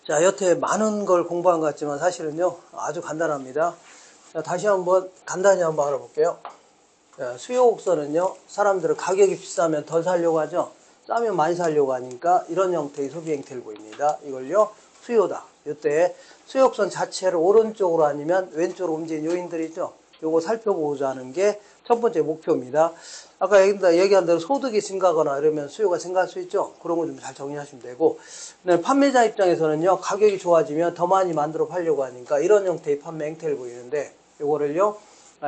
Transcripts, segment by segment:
자, 여태 많은 걸 공부한 것 같지만 사실은요, 아주 간단합니다. 자, 다시 한번 간단히 한번 알아볼게요. 자, 수요 곡선은요, 사람들은 가격이 비싸면 덜 사려고 하죠. 싸면 많이 사려고 하니까 이런 형태의 소비 행태를 보입니다. 이걸요, 수요다. 이때 수요 곡선 자체를 오른쪽으로 아니면 왼쪽으로 움직이는 요인들이죠. 요거 살펴보고자 하는 게 첫 번째 목표입니다. 아까 얘기한 대로 소득이 증가하거나 이러면 수요가 증가할 수 있죠. 그런 거 좀 잘 정리하시면 되고, 판매자 입장에서는요, 가격이 좋아지면 더 많이 만들어 팔려고 하니까 이런 형태의 판매 행태를 보이는데, 요거를요,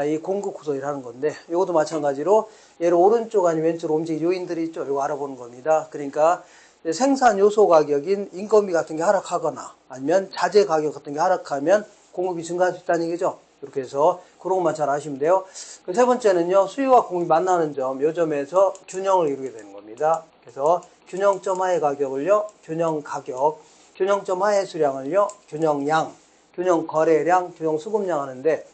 이 공급 구조이라는 건데, 요것도 마찬가지로 얘를 오른쪽 아니면 왼쪽으로 움직이는 요인들이 있죠. 요거 알아보는 겁니다. 그러니까 생산 요소 가격인 인건비 같은 게 하락하거나 아니면 자재 가격 같은 게 하락하면 공급이 증가할 수 있다는 얘기죠. 이렇게 해서 그런 것만 잘 아시면 돼요. 세 번째는요, 수요와 공급이 만나는 점, 요 점에서 균형을 이루게 되는 겁니다. 그래서 균형점 하의 가격을요, 균형 가격, 균형점 하의 수량을요, 균형량, 균형 거래량, 균형 수급량 하는데,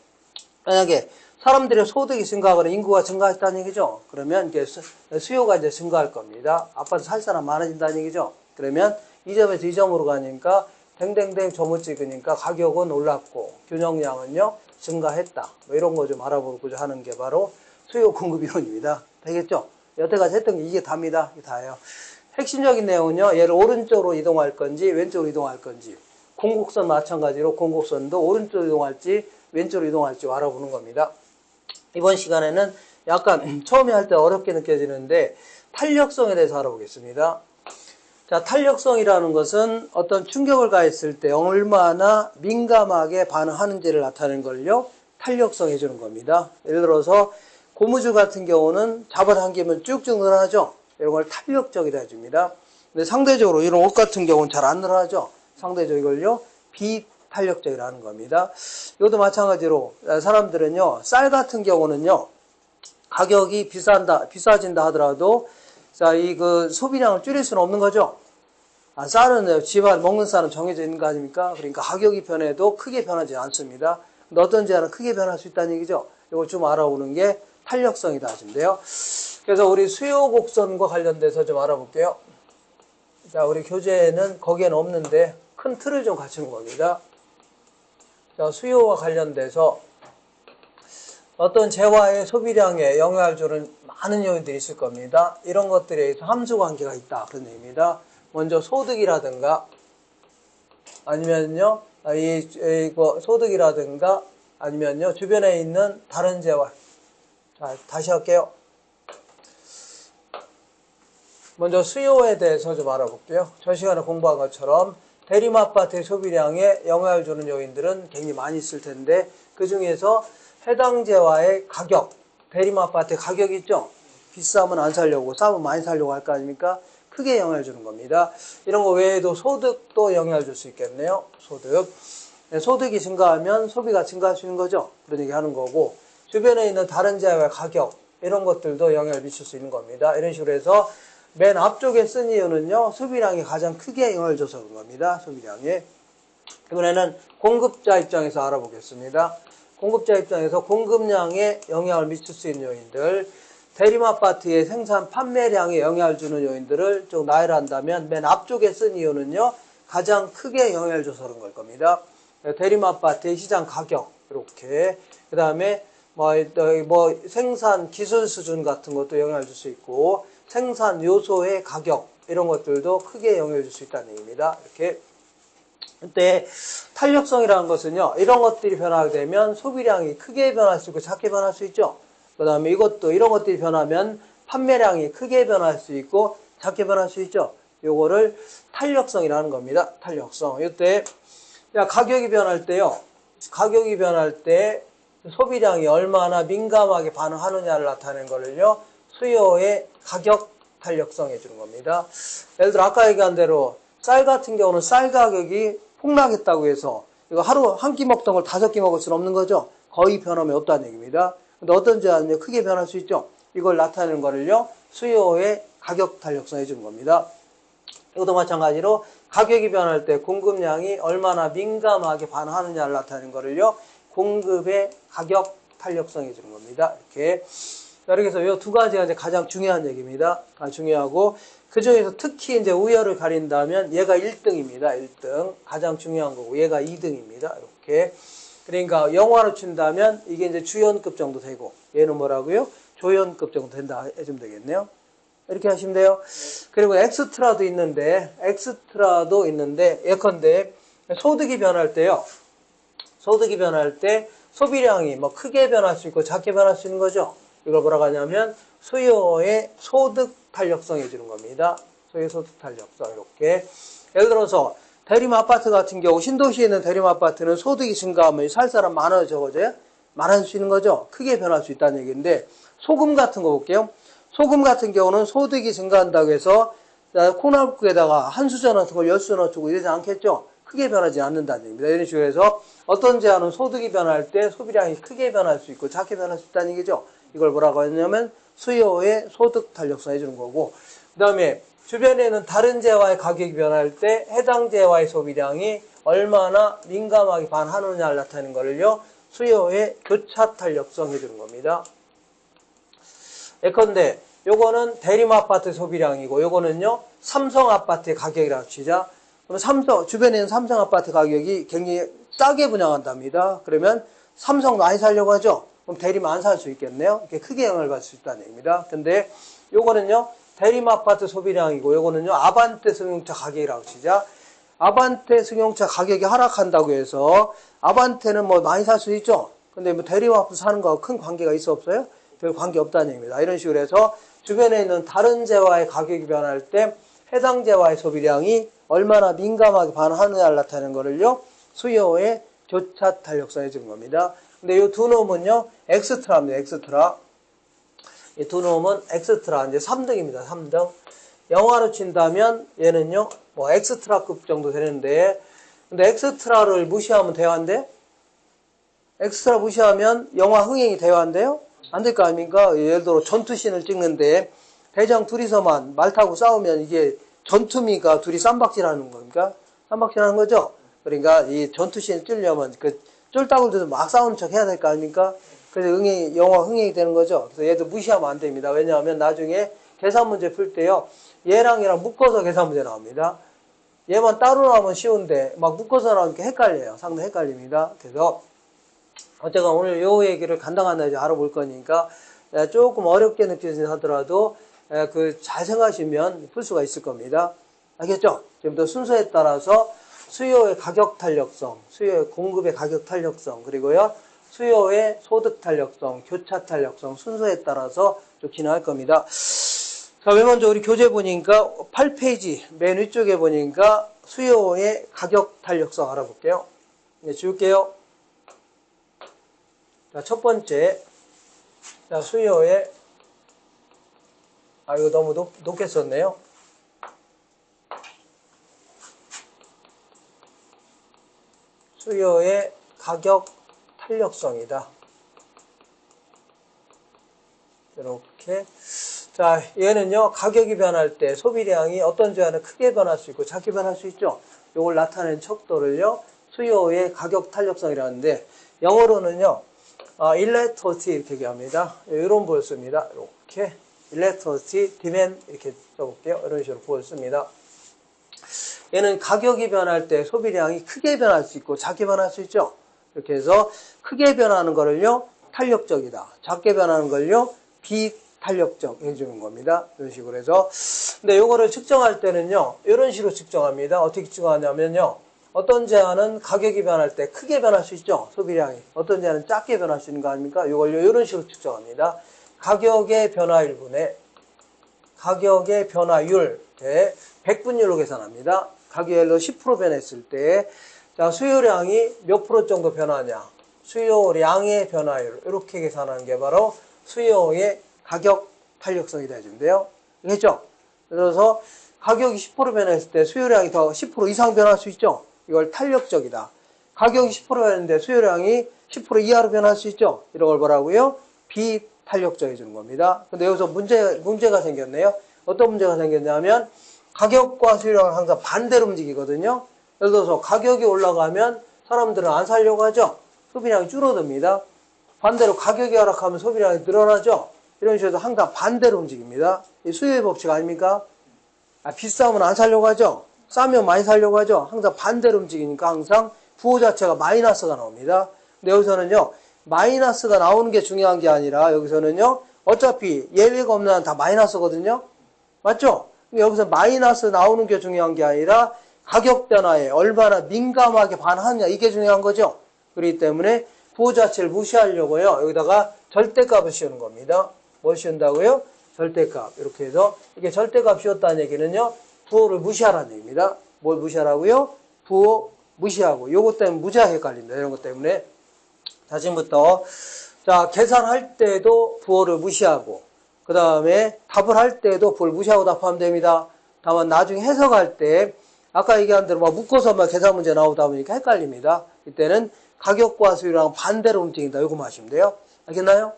만약에 사람들의 소득이 증가하거나 인구가 증가했다는 얘기죠. 그러면 이제 수요가 이제 증가할 겁니다. 아파트 살 사람 많아진다는 얘기죠. 그러면 이 점에서 이 점으로 가니까 댕댕댕 점을 찍으니까 가격은 올랐고 균형량은요 증가했다. 뭐 이런 거 좀 알아보고자 하는 게 바로 수요 공급 이론입니다. 되겠죠? 여태까지 했던 게 이게 답니다. 이게 다예요. 핵심적인 내용은요. 얘를 오른쪽으로 이동할 건지 왼쪽으로 이동할 건지, 공곡선 마찬가지로 공곡선도 오른쪽으로 이동할지 왼쪽으로 이동할지 알아보는 겁니다. 이번 시간에는 약간 처음에 할 때 어렵게 느껴지는데 탄력성에 대해서 알아보겠습니다. 자, 탄력성이라는 것은 어떤 충격을 가했을 때 얼마나 민감하게 반응하는지를 나타내는 걸요, 탄력성 해주는 겁니다. 예를 들어서 고무줄 같은 경우는 잡아당기면 쭉쭉 늘어나죠. 이런 걸 탄력적이라 해줍니다. 근데 상대적으로 이런 옷 같은 경우는 잘 안 늘어나죠. 상대적으로 이걸요, 비탄력적이라는 겁니다. 이것도 마찬가지로 사람들은요, 쌀 같은 경우는요, 가격이 비싸진다 하더라도 자, 소비량을 줄일 수는 없는 거죠. 쌀은 집안 먹는 쌀은 정해져 있는 거 아닙니까? 그러니까 가격이 변해도 크게 변하지 않습니다. 근데 어떤 제한은 크게 변할 수 있다는 얘기죠. 이거 좀 알아보는 게 탄력성이다 하신데요. 그래서 우리 수요 곡선과 관련돼서 좀 알아볼게요. 자, 우리 교재에는 거기에는 없는데 큰 틀을 좀 갖춘 겁니다. 자, 수요와 관련돼서 어떤 재화의 소비량에 영향을 주는 많은 요인들이 있을 겁니다. 이런 것들에 의해서 함수관계가 있다. 그런 얘기입니다. 먼저 소득이라든가 아니면요, 소득이라든가 아니면요, 주변에 있는 다른 재화. 자, 다시 할게요. 먼저 수요에 대해서 좀 알아볼게요. 전 시간에 공부한 것처럼 대림아파트의 소비량에 영향을 주는 요인들은 굉장히 많이 있을 텐데 그 중에서 해당 재화의 가격, 대림아파트의 가격이 있죠. 비싸면 안 살려고, 싸면 많이 살려고 할 거 아닙니까? 크게 영향을 주는 겁니다. 이런 거 외에도 소득도 영향을 줄 수 있겠네요. 소득. 소득이 증가하면 소비가 증가할 수 있는 거죠. 그런 얘기 하는 거고, 주변에 있는 다른 재화의 가격, 이런 것들도 영향을 미칠 수 있는 겁니다. 이런 식으로 해서 맨 앞쪽에 쓴 이유는요, 소비량이 가장 크게 영향을 줘서 그런 겁니다. 소비량에. 이번에는 공급자 입장에서 알아보겠습니다. 공급자 입장에서 공급량에 영향을 미칠 수 있는 요인들, 대림아파트의 생산 판매량에 영향을 주는 요인들을 좀 나열한다면 맨 앞쪽에 쓴 이유는요, 가장 크게 영향을 줘서 그런 걸 겁니다. 대림아파트의 시장 가격, 이렇게. 그 다음에 생산 기술 수준 같은 것도 영향을 줄 수 있고, 생산 요소의 가격, 이런 것들도 크게 영향을 줄 수 있다는 얘기입니다. 이렇게. 그때 탄력성이라는 것은요, 이런 것들이 변하게 되면 소비량이 크게 변할 수 있고 작게 변할 수 있죠. 그 다음에 이것도 이런 것들이 변하면 판매량이 크게 변할 수 있고 작게 변할 수 있죠. 요거를 탄력성이라는 겁니다. 탄력성. 이때 가격이 변할 때요, 가격이 변할 때 소비량이 얼마나 민감하게 반응하느냐를 나타내는 거를요, 수요의 가격 탄력성 해주는 겁니다. 예를 들어 아까 얘기한 대로 쌀 같은 경우는 쌀 가격이 폭락했다고 해서 이거 하루 한 끼 먹던 걸 5끼 먹을 수는 없는 거죠. 거의 변함이 없다는 얘기입니다. 근데 어떤 제한은요, 크게 변할 수 있죠. 이걸 나타내는 거를요, 수요의 가격 탄력성 해주는 겁니다. 이것도 마찬가지로 가격이 변할 때 공급량이 얼마나 민감하게 반응하느냐를 나타내는 거를요, 공급의 가격 탄력성 해주는 겁니다. 이렇게. 자, 이렇게 해서 이 두 가지가 이제 가장 중요한 얘기입니다. 중요하고, 그 중에서 특히 이제 우열을 가린다면 얘가 1등입니다. 1등. 가장 중요한 거고 얘가 2등입니다. 이렇게. 그러니까 영화로 친다면 이게 이제 주연급 정도 되고 얘는 뭐라고요? 조연급 정도 된다 해주면 되겠네요. 이렇게 하시면 돼요. 그리고 엑스트라도 있는데 예컨대 소득이 변할 때요. 소득이 변할 때 소비량이 뭐 크게 변할 수 있고 작게 변할 수 있는 거죠. 이걸 뭐라고 하냐면 수요의 소득 탄력성 해주는 겁니다. 수요의 소득 탄력성 이렇게. 예를 들어서 대림 아파트 같은 경우 신도시에 있는 대림 아파트는 소득이 증가하면 살 사람 많아요, 적어져요? 많아질 수 있는 거죠. 크게 변할 수 있다는 얘기인데 소금 같은 거 볼게요. 소금 같은 경우는 소득이 증가한다고 해서 콩나물국에다가 한수저 넣고 열수 넣고 이러지 않겠죠. 크게 변하지 않는다는 얘기입니다. 이런 식으로 해서 어떤 제한은 소득이 변할 때 소비량이 크게 변할 수 있고 작게 변할 수 있다는 얘기죠. 이걸 뭐라고 하냐면 수요의 소득 탄력성 해주는 거고, 그 다음에 주변에 있는 다른 재화의 가격이 변할 때 해당 재화의 소비량이 얼마나 민감하게 반하느냐를 나타내는 거를요, 수요의 교차 탄력성 해주는 겁니다. 예컨대 요거는 대림 아파트 소비량이고 요거는요 삼성 아파트의 가격이라고 치자. 그러면 주변에 있는 삼성 아파트 가격이 굉장히 싸게 분양한답니다. 그러면 삼성 많이 살려고 하죠. 그럼 대림 안 살 수 있겠네요. 이렇게 크게 영향을 받을 수 있다는 얘기입니다. 근데 요거는요 대림 아파트 소비량이고 요거는요 아반떼 승용차 가격이라고 치자. 아반떼 승용차 가격이 하락한다고 해서 아반떼는 뭐 많이 살 수 있죠. 근데 뭐 대림 아파트 사는 거하고 큰 관계가 있어 없어요? 별 관계 없다는 얘기입니다. 이런 식으로 해서 주변에 있는 다른 재화의 가격이 변할 때 해당 재화의 소비량이 얼마나 민감하게 반하느냐를 나타내는 거를요 수요의 교차 탄력성 해주는 겁니다. 근데 이 두 놈은요 엑스트라입니다. 엑스트라. 이 두 놈은 엑스트라 이제 3등입니다. 3등. 영화로 친다면 얘는요 뭐 엑스트라급 정도 되는데, 근데 엑스트라를 무시하면 대화인데, 엑스트라 무시하면 영화 흥행이 대화인데요. 안 될 거 아닙니까? 예를 들어 전투씬을 찍는데 대장 둘이서만 말 타고 싸우면 이게 전투미가 둘이 쌈박질하는 겁니까? 쌈박질하는 거죠. 그러니까 이 전투씬을 찍으려면 그 쫄딱을 들어서 막 싸우는 척 해야 될 거 아닙니까? 그래서 영화 흥행이 되는 거죠. 그래서 얘도 무시하면 안 됩니다. 왜냐하면 나중에 계산 문제 풀 때요 얘랑 묶어서 계산 문제 나옵니다. 얘만 따로 나오면 쉬운데 막 묶어서 나오니까 헷갈려요. 상당히 헷갈립니다. 그래서 어쨌든 오늘 요 얘기를 간단하게 알아볼 거니까 조금 어렵게 느껴지긴 하더라도 잘 생각하시면 풀 수가 있을 겁니다. 알겠죠? 지금부터 순서에 따라서 수요의 가격 탄력성, 수요의 공급의 가격 탄력성, 그리고요 수요의 소득 탄력성, 교차 탄력성 순서에 따라서 좀 진행할 겁니다. 자, 맨 먼저 우리 교재 보니까 8페이지 맨 위쪽에 보니까 수요의 가격 탄력성 알아볼게요. 네, 지울게요. 자, 첫 번째, 자, 수요의, 이거 너무 높게 썼네요. 수요의 가격 탄력성이다. 이렇게. 자, 얘는요, 가격이 변할 때 소비량이 어떤 재화는 크게 변할 수 있고 작게 변할 수 있죠. 이걸 나타낸 척도를요, 수요의 가격 탄력성이라고 하는데, 영어로는요, electricity 이렇게 얘기합니다. 이런 부호를 씁니다. 이렇게 electricity demand 이렇게 써볼게요. 이런 식으로 부호를 씁니다. 얘는 가격이 변할 때 소비량이 크게 변할 수 있고 작게 변할 수 있죠. 이렇게 해서 크게 변하는 거를요 탄력적이다. 작게 변하는 걸요 비탄력적 해주는 겁니다. 이런 식으로 해서. 근데 요거를 측정할 때는요 이런 식으로 측정합니다. 어떻게 측정하냐면요, 어떤 제한은 가격이 변할 때 크게 변할 수 있죠. 소비량이. 어떤 제한은 작게 변할 수 있는 거 아닙니까? 이걸요 이런 식으로 측정합니다. 가격의 변화율분의 가격의 변화율 대 100분율로 계산합니다. 가격을 10% 변했을 때, 자, 수요량이 몇 프로 정도 변하냐. 수요량의 변화율. 이렇게 계산하는 게 바로 수요의 가격 탄력성이다 해준대요. 알겠죠? 그래서 가격이 10% 변했을 때 수요량이 더 10% 이상 변할 수 있죠? 이걸 탄력적이다. 가격이 10% 변했는데 수요량이 10% 이하로 변할 수 있죠? 이런 걸 뭐라고요? 비탄력적 해주는 겁니다. 근데 여기서 문제가 생겼네요. 어떤 문제가 생겼냐면, 가격과 수요량은 항상 반대로 움직이거든요. 예를 들어서 가격이 올라가면 사람들은 안 사려고 하죠. 소비량이 줄어듭니다. 반대로 가격이 하락하면 소비량이 늘어나죠. 이런 식으로 항상 반대로 움직입니다. 이 수요의 법칙 아닙니까? 비싸면 안 살려고 하죠. 싸면 많이 살려고 하죠. 항상 반대로 움직이니까 항상 부호 자체가 마이너스가 나옵니다. 근데 여기서는요, 마이너스가 나오는 게 중요한 게 아니라 여기서는요, 어차피 예외가 없는 한 다 마이너스거든요. 맞죠? 근데 여기서 마이너스 나오는 게 중요한 게 아니라 가격 변화에 얼마나 민감하게 반하느냐, 이게 중요한 거죠. 그렇기 때문에 부호 자체를 무시하려고요. 여기다가 절대값을 씌우는 겁니다. 뭘 씌운다고요? 절대값. 이렇게 해서 이게 절대값 씌웠다는 얘기는요, 부호를 무시하라는 얘기입니다. 뭘 무시하라고요? 부호 무시하고. 요것 때문에 무지하게 헷갈립니다. 이런 것 때문에. 자, 지금부터 자, 계산할 때도 부호를 무시하고, 그 다음에 답을 할 때도 부호를 무시하고 답하면 됩니다. 다만 나중에 해석할 때 아까 얘기한 대로 막 묶어서만 계산 문제 나오다 보니까 헷갈립니다. 이때는 가격과 수요랑 반대로 움직인다. 요거만 하시면 돼요. 알겠나요?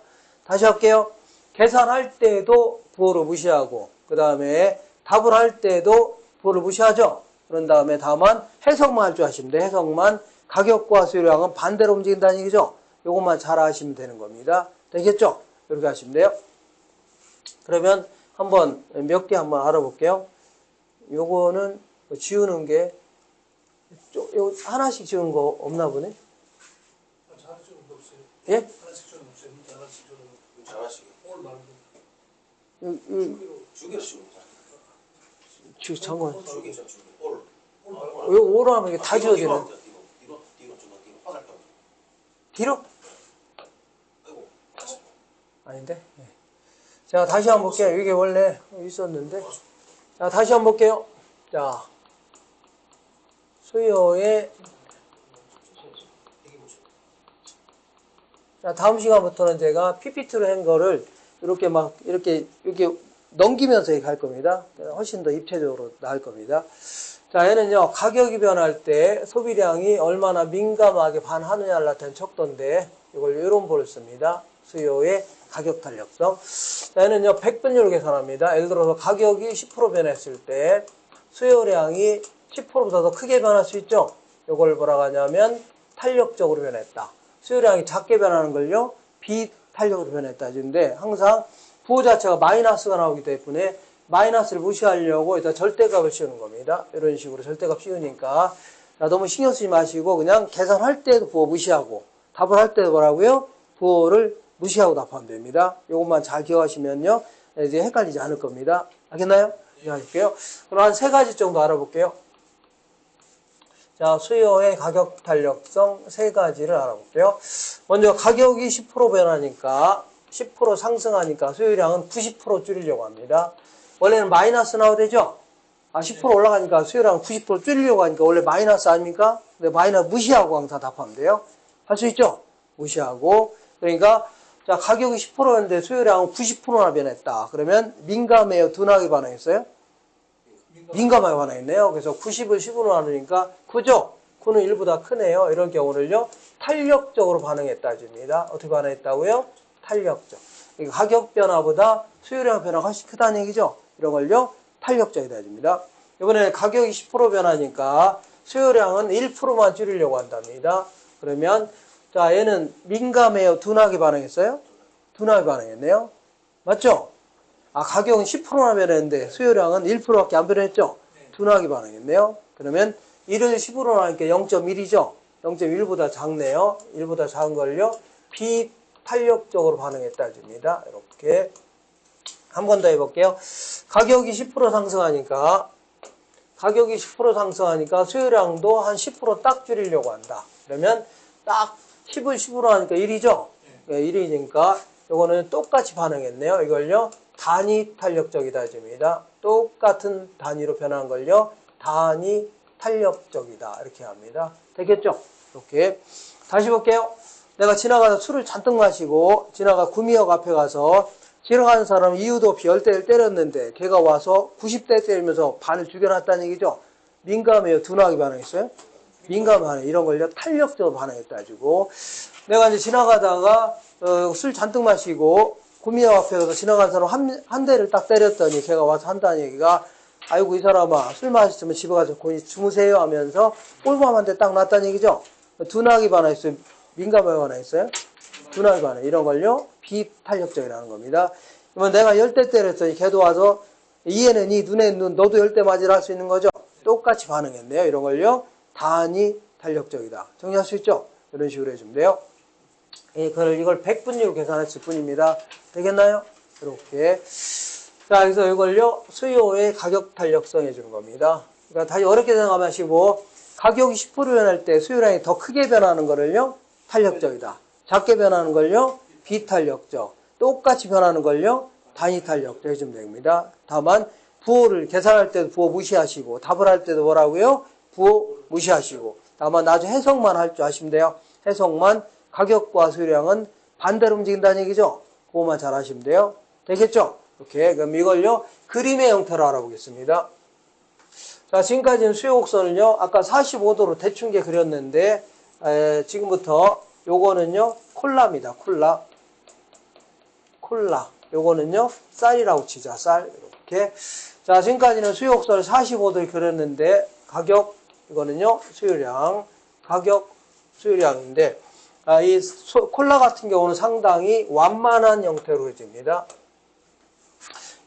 다시 할게요. 계산할 때도 부호를 무시하고, 그 다음에 답을 할 때도 부호를 무시하죠. 그런 다음에 다만 해석만 할 줄 아시면 돼요. 해석만 가격과 수요량은 반대로 움직인다는 얘기죠. 요것만 잘 아시면 되는 겁니다. 되겠죠? 이렇게 하시면 돼요. 그러면 한번 몇 개 한번 알아볼게요. 요거는 지우는 게 요 하나씩 지우는 거 없나 보네? 하나씩 지우는 거 없어요. 예? 하나씩 지우는 거 없어요. 하나씩 지우는 거. 하나씩. 오늘 말고. 주기로 지우는 거. 잠깐. 주기죠. 올. 왜 오로 하면 이게 다 지워지네? 뒤로 화살 거. 뒤로? 아이고. 아닌데? 네. 자, 다시 한번 볼게요. 이게 원래 있었는데. 자, 다시 한번 볼게요. 자, 수요의 자, 다음 시간부터는 제가 PPT로 한 거를 이렇게 넘기면서 할 겁니다. 훨씬 더 입체적으로 나을 겁니다. 자, 얘는요, 가격이 변할 때 소비량이 얼마나 민감하게 반하느냐를 나타낸 척도인데, 이걸 이런 보를 씁니다. 수요의 가격 탄력성. 자, 얘는요, 백분율로 계산합니다. 예를 들어서 가격이 10% 변했을 때, 수요량이 10%보다 더 크게 변할 수 있죠? 이걸 뭐라고 하냐면, 탄력적으로 변했다. 수요량이 작게 변하는 걸요, 비탄력으로 변했다. 근데 항상 부호 자체가 마이너스가 나오기 때문에 마이너스를 무시하려고 일단 절대값을 씌우는 겁니다. 이런 식으로 절대값 씌우니까 자, 너무 신경 쓰지 마시고 그냥 계산할 때도 부호 무시하고 답을 할 때도 뭐라고요? 부호를 무시하고 답하면 됩니다. 이것만 잘 기억하시면요. 이제 헷갈리지 않을 겁니다. 알겠나요? 이해하실게요. 그럼 한 3가지 정도 알아볼게요. 자, 수요의 가격 탄력성 3가지를 알아볼게요. 먼저 가격이 10% 변하니까 10% 상승하니까 수요량은 90% 줄이려고 합니다. 원래는 마이너스 나오되죠? 10% 올라가니까 수요량은 90% 줄이려고 하니까 원래 마이너스 아닙니까? 근데 마이너스 무시하고 항상 답하면 돼요. 할 수 있죠? 무시하고. 그러니까 자, 가격이 10%였는데 수요량은 90%나 변했다. 그러면 민감해요? 둔하게 반응했어요? 민감하게 반응했네요. 그래서 90을 10으로 나누니까 9죠? 9는 1보다 크네요. 이런 경우를요, 탄력적으로 반응했다 줍니다. 어떻게 반응했다고요? 탄력적. 그러니까 가격 변화보다 수요량 변화가 훨씬 크다는 얘기죠. 이런 걸요, 탄력적이다 줍니다. 이번에는 가격이 10% 변하니까 수요량은 1%만 줄이려고 한답니다. 그러면 자, 얘는 민감해요? 둔하게 반응했어요? 둔하게 반응했네요. 맞죠? 가격은 10%나 변했는데 수요량은 1%밖에 안 변했죠? 둔하게 반응했네요. 그러면 1을 10으로 나니까 0.1이죠? 0.1보다 작네요. 1보다 작은 걸요, 비탄력적으로 반응했다 줍니다. 이렇게. 한 번 더 해볼게요. 가격이 10% 상승하니까 수요량도 한 10% 딱 줄이려고 한다. 그러면 딱 10을 10으로 하니까 1이죠? 1이니까 이거는 똑같이 반응했네요. 이걸요, 단위 탄력적이다 줍니다. 똑같은 단위로 변한 걸요, 단위 탄력적이다 이렇게 합니다. 되겠죠? 이렇게. 다시 볼게요. 내가 지나가서 술을 잔뜩 마시고 지나가 구미역 앞에 가서 지나가는 사람 이유도 없이 10대를 때렸는데 걔가 와서 90대 때리면서 반을 죽여놨다는 얘기죠. 민감해요? 둔하게 반응했어요? 민감하네. 이런 걸요, 탄력적으로 반응했다 주고, 내가 이제 지나가다가 술 잔뜩 마시고 구미역 앞에 가서 지나가는 사람 한 대를 딱 때렸더니 걔가 와서 한다는 얘기가, 아이고 이 사람아 술 마셨으면 집에 가서 주무세요 하면서 꿀밤 한 대 딱 놨다는 얘기죠. 둔하게 반응했어요? 민감하게 반응했어요? 둔하게 반응. 이런 걸요, 비탄력적이라는 겁니다. 그러면 내가 10대 때렸더니 걔도 와서 이에는 이, 눈에 눈, 너도 열대 맞이를 할 수 있는 거죠. 똑같이 반응했네요. 이런 걸요. 단위 탄력적이다. 정리할 수 있죠? 이런 식으로 해주면 돼요. 이걸 100분율로 계산했을 뿐입니다. 되겠나요? 이렇게. 자, 그래서 이걸요. 수요의 가격 탄력성 해주는 겁니다. 그러니까 다시 어렵게 생각하시고 가격이 10% 변할 때 수요량이 더 크게 변하는 거를요. 탄력적이다. 작게 변하는 걸요. 비탄력적. 똑같이 변하는 걸요. 단위 탄력적 해주면 됩니다. 다만 부호를 계산할 때도 부호 무시하시고 답을 할 때도 뭐라고요? 부호 무시하시고 다만 나중에 해석만 할 줄 아시면 돼요. 해석만 가격과 수요량은 반대로 움직인다는 얘기죠. 그거만 잘 하시면 돼요. 되겠죠? 이렇게 그럼 이걸요. 그림의 형태로 알아보겠습니다. 자, 지금까지는 수요 곡선을요. 아까 45도로 대충게 그렸는데 지금부터 요거는요. 콜라입니다. 콜라. 요거는요. 쌀이라고 치자. 쌀. 이렇게. 자, 지금까지는 수요 곡선을 45도를 그렸는데 가격 이거는요. 수요량. 가격 수요량인데 이 콜라 같은 경우는 상당히 완만한 형태로 그려집니다.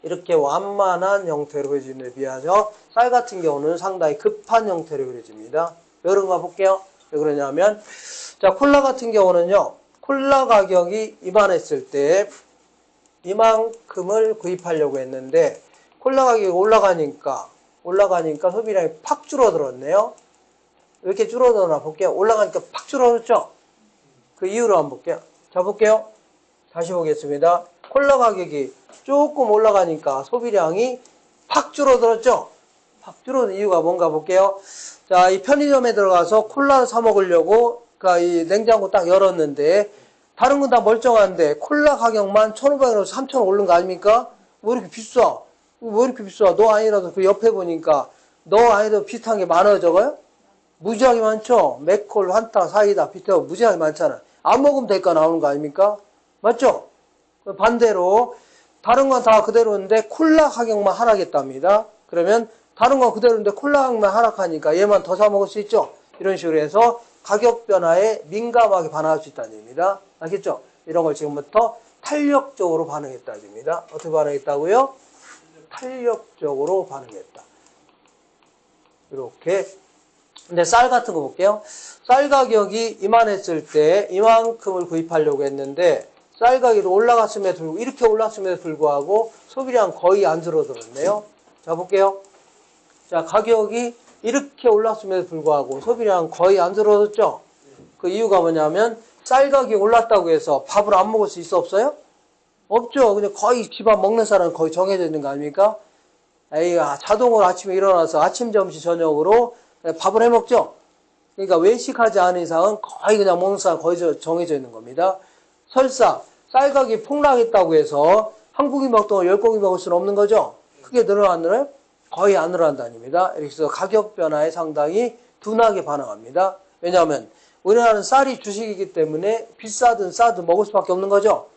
이렇게 완만한 형태로 그려지는 데 비하여 쌀 같은 경우는 상당히 급한 형태로 그려집니다. 왜 그런가 볼게요. 왜 그러냐면 자, 콜라 같은 경우는요. 콜라 가격이 이만했을 때 이만큼을 구입하려고 했는데 콜라 가격이 올라가니까 소비량이 팍 줄어들었네요. 왜 이렇게 줄어들었나 볼게요. 올라가니까 팍 줄어들었죠? 그 이유를 한번 볼게요. 자, 볼게요. 다시 보겠습니다. 콜라 가격이 조금 올라가니까 소비량이 팍 줄어들었죠? 팍 줄어든 이유가 뭔가 볼게요. 자, 이 편의점에 들어가서 콜라 사 먹으려고 이 냉장고 딱 열었는데 다른 건 다 멀쩡한데 콜라 가격만 1,500원에서 3,000원 오른 거 아닙니까? 왜 이렇게 비싸? 왜 이렇게 비싸? 너 아니라도 그 옆에 보니까 너 아니라도 비슷한 게 많아요, 저거요? 무지하게 많죠? 맥콜, 환타, 사이다, 비슷하고 무지하게 많잖아. 안 먹으면 될까 나오는 거 아닙니까? 맞죠? 반대로 다른 건 다 그대로인데 콜라 가격만 하락했답니다. 그러면 다른 건 그대로인데 콜라 가격만 하락하니까 얘만 더 사 먹을 수 있죠? 이런 식으로 해서 가격 변화에 민감하게 반응할 수 있다는 얘기입니다. 알겠죠? 이런 걸 지금부터 탄력적으로 반응했다는 얘기입니다. 어떻게 반응했다고요? 탄력적으로 반응했다. 이렇게. 근데 쌀 같은 거 볼게요. 쌀 가격이 이만했을 때 이만큼을 구입하려고 했는데 쌀 가격이 올라갔음에도 불구하고 이렇게 올랐음에도 불구하고 소비량 거의 안 줄어들었네요. 자, 볼게요. 자, 가격이 이렇게 올랐음에도 불구하고 소비량 거의 안 줄어들었죠? 그 이유가 뭐냐면 쌀 가격이 올랐다고 해서 밥을 안 먹을 수 있어 없어요? 없죠. 그냥 거의 집안 먹는 사람은 거의 정해져 있는 거 아닙니까? 자동으로 아침에 일어나서 아침, 점심, 저녁으로 밥을 해 먹죠. 그러니까 외식하지 않은 이상은 거의 그냥 먹는 사람 거의 정해져 있는 겁니다. 설사 쌀 가격이 폭락했다고 해서 한 고기 먹던 걸 10고기 먹을 수는 없는 거죠. 크게 늘어나 안 늘어요? 거의 안 늘어난다입니다. 이렇게 해서 가격 변화에 상당히 둔하게 반응합니다. 왜냐하면 우리나라는 쌀이 주식이기 때문에 비싸든 싸든 먹을 수밖에 없는 거죠.